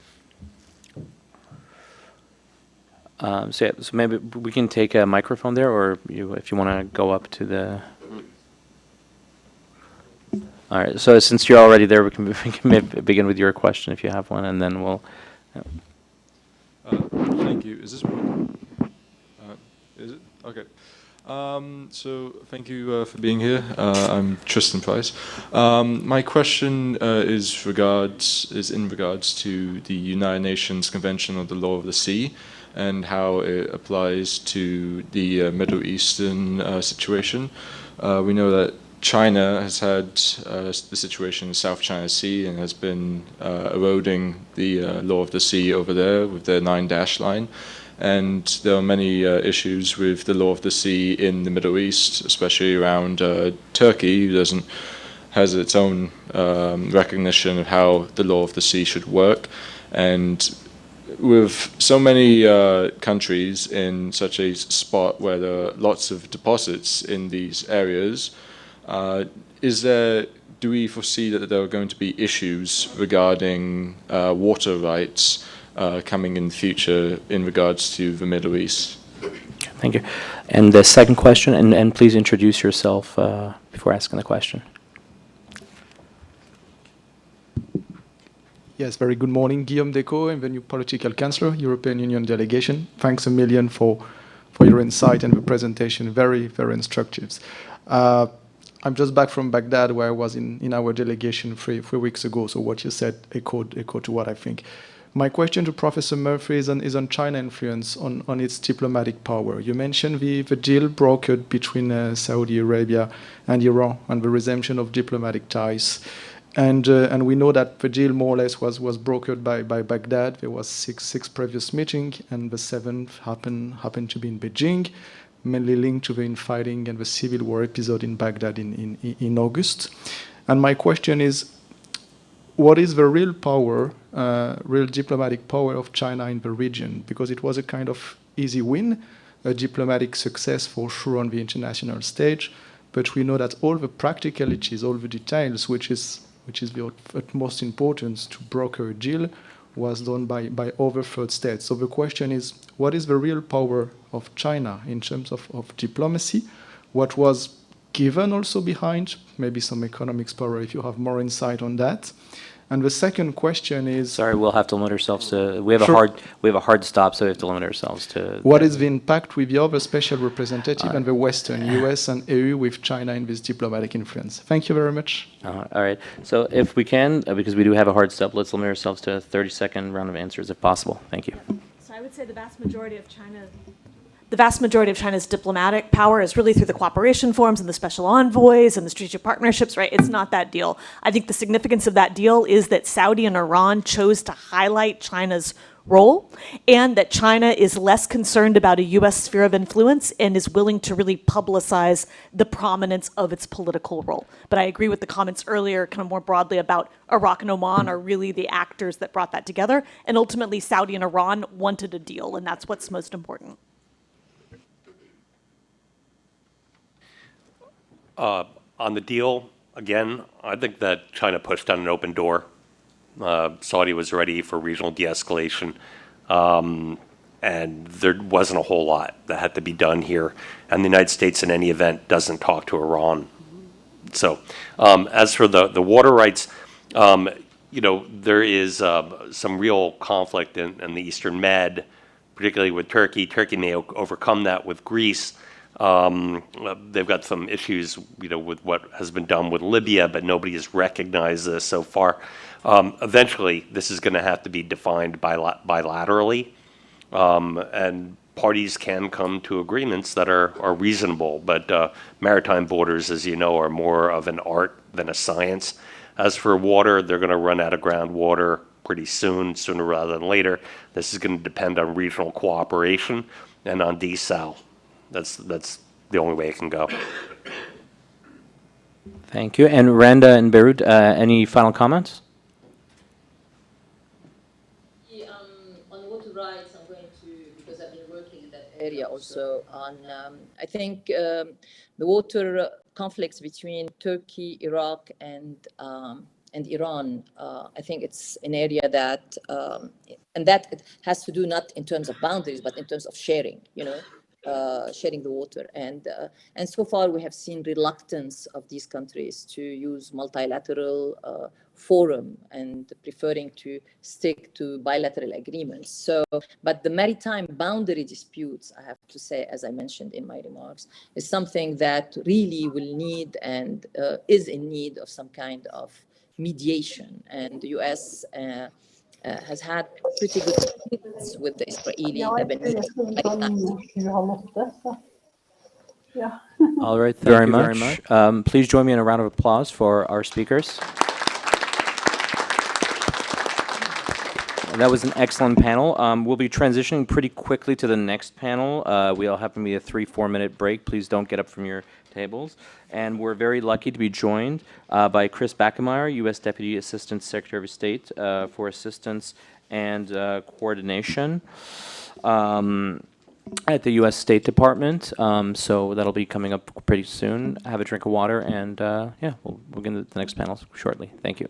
So maybe we can take a microphone there, or if you want to go up to the... All right, so since you're already there, we can maybe begin with your question if you have one, and then we'll... Thank you. Is this working? Is it? Okay. So thank you for being here. I'm Tristan Price. My question is in regards to the United Nations Convention on the Law of the Sea and how it applies to the Middle Eastern situation. We know that China has had the situation in the South China Sea and has been eroding the law of the sea over there with their 9-dash line. And there are many issues with the law of the sea in the Middle East, especially around Turkey, who has its own recognition of how the law of the sea should work. And with so many countries in such a spot where there are lots of deposits in these areas, Do we foresee that there are going to be issues regarding water rights coming in the future in regards to the Middle East? Thank you. And the second question, and please introduce yourself before asking the question. Yes, very good morning. Guillaume Decaux, I'm the new political counselor, European Union delegation. Thanks a million for your insight and the presentation. Very, very instructive. I'm just back from Baghdad, where I was in our delegation three weeks ago. So what you said echoed to what I think. My question to Professor Murphy is on China influence on its diplomatic power. You mentioned the deal brokered between Saudi Arabia and Iran and the resumption of diplomatic ties. And we know that the deal more or less was brokered by Baghdad. There was six previous meetings, and the seventh happened to be in Beijing, mainly linked to the infighting and the civil war episode in Baghdad in August. And my question is, what is the real power, real diplomatic power of China in the region? Because it was a kind of easy win, a diplomatic success for sure on the international stage, but we know that all the practicalities, all the details, which is the utmost importance to broker a deal, was done by other third states. So the question is, what is the real power of China in terms of diplomacy? What was given also behind? Maybe some economics power, if you have more insight on that. And the second question is... Sorry, we'll have to limit ourselves to... We have a hard stop, so we have to limit ourselves to... What is the impact with the other special representative and the Western, US and EU, with China in this diplomatic influence? Thank you very much. All right. So if we can, because we do have a hard stop, let's limit ourselves to a 30-second round of answers if possible. Thank you. So I would say the vast majority of China's diplomatic power is really through the cooperation forums and the special envoys and the strategic partnerships, right? It's not that deal. I think the significance of that deal is that Saudi and Iran chose to highlight China's role, and that China is less concerned about a U.S. sphere of influence and is willing to really publicize the prominence of its political role. But I agree with the comments earlier, kind of more broadly, about Iraq and Oman are really the actors that brought that together, and ultimately Saudi and Iran wanted a deal, and that's what's most important. On the deal, again, I think that China pushed down an open door. Saudi was ready for regional de-escalation, and there wasn't a whole lot that had to be done here. And the United States, in any event, doesn't talk to Iran. So, as for the water rights, there is some real conflict in the Eastern Med, particularly with Turkey. Turkey may overcome that with Greece. They've got some issues, with what has been done with Libya, but nobody has recognized this so far. Eventually, this is going to have to be defined bilaterally, and parties can come to agreements that are reasonable. But maritime borders, as you know, are more of an art than a science. As for water, they're going to run out of groundwater pretty soon, sooner rather than later. This is going to depend on regional cooperation and on desal. That's the only way it can go. Thank you. And Randa and Beirut, any final comments? On water rights, I'm going to, because I've been working in that area also, on, I think the water conflicts between Turkey, Iraq, and Iran, I think it's an area that, and that it has to do not in terms of boundaries, but in terms of sharing, sharing the water. And so far we have seen reluctance of these countries to use multilateral forum and preferring to stick to bilateral agreements. So, but the maritime boundary disputes, I have to say, as I mentioned in my remarks, is something that really will need and is in need of some kind of mediation. And the US has had pretty good experience with the Israeli Lebanese. All right, thank you very much. Please join me in a round of applause for our speakers. That was an excellent panel. We'll be transitioning pretty quickly to the next panel. We'll have to be a 3-4 minute break. Please don't get up from your tables. And we're very lucky to be joined by Chris Backemeyer, U.S. Deputy Assistant Secretary of State for Assistance and Coordination. at the U.S. State Department, so that'll be coming up pretty soon. Have a drink of water, and yeah, we'll get into the next panel shortly. Thank you.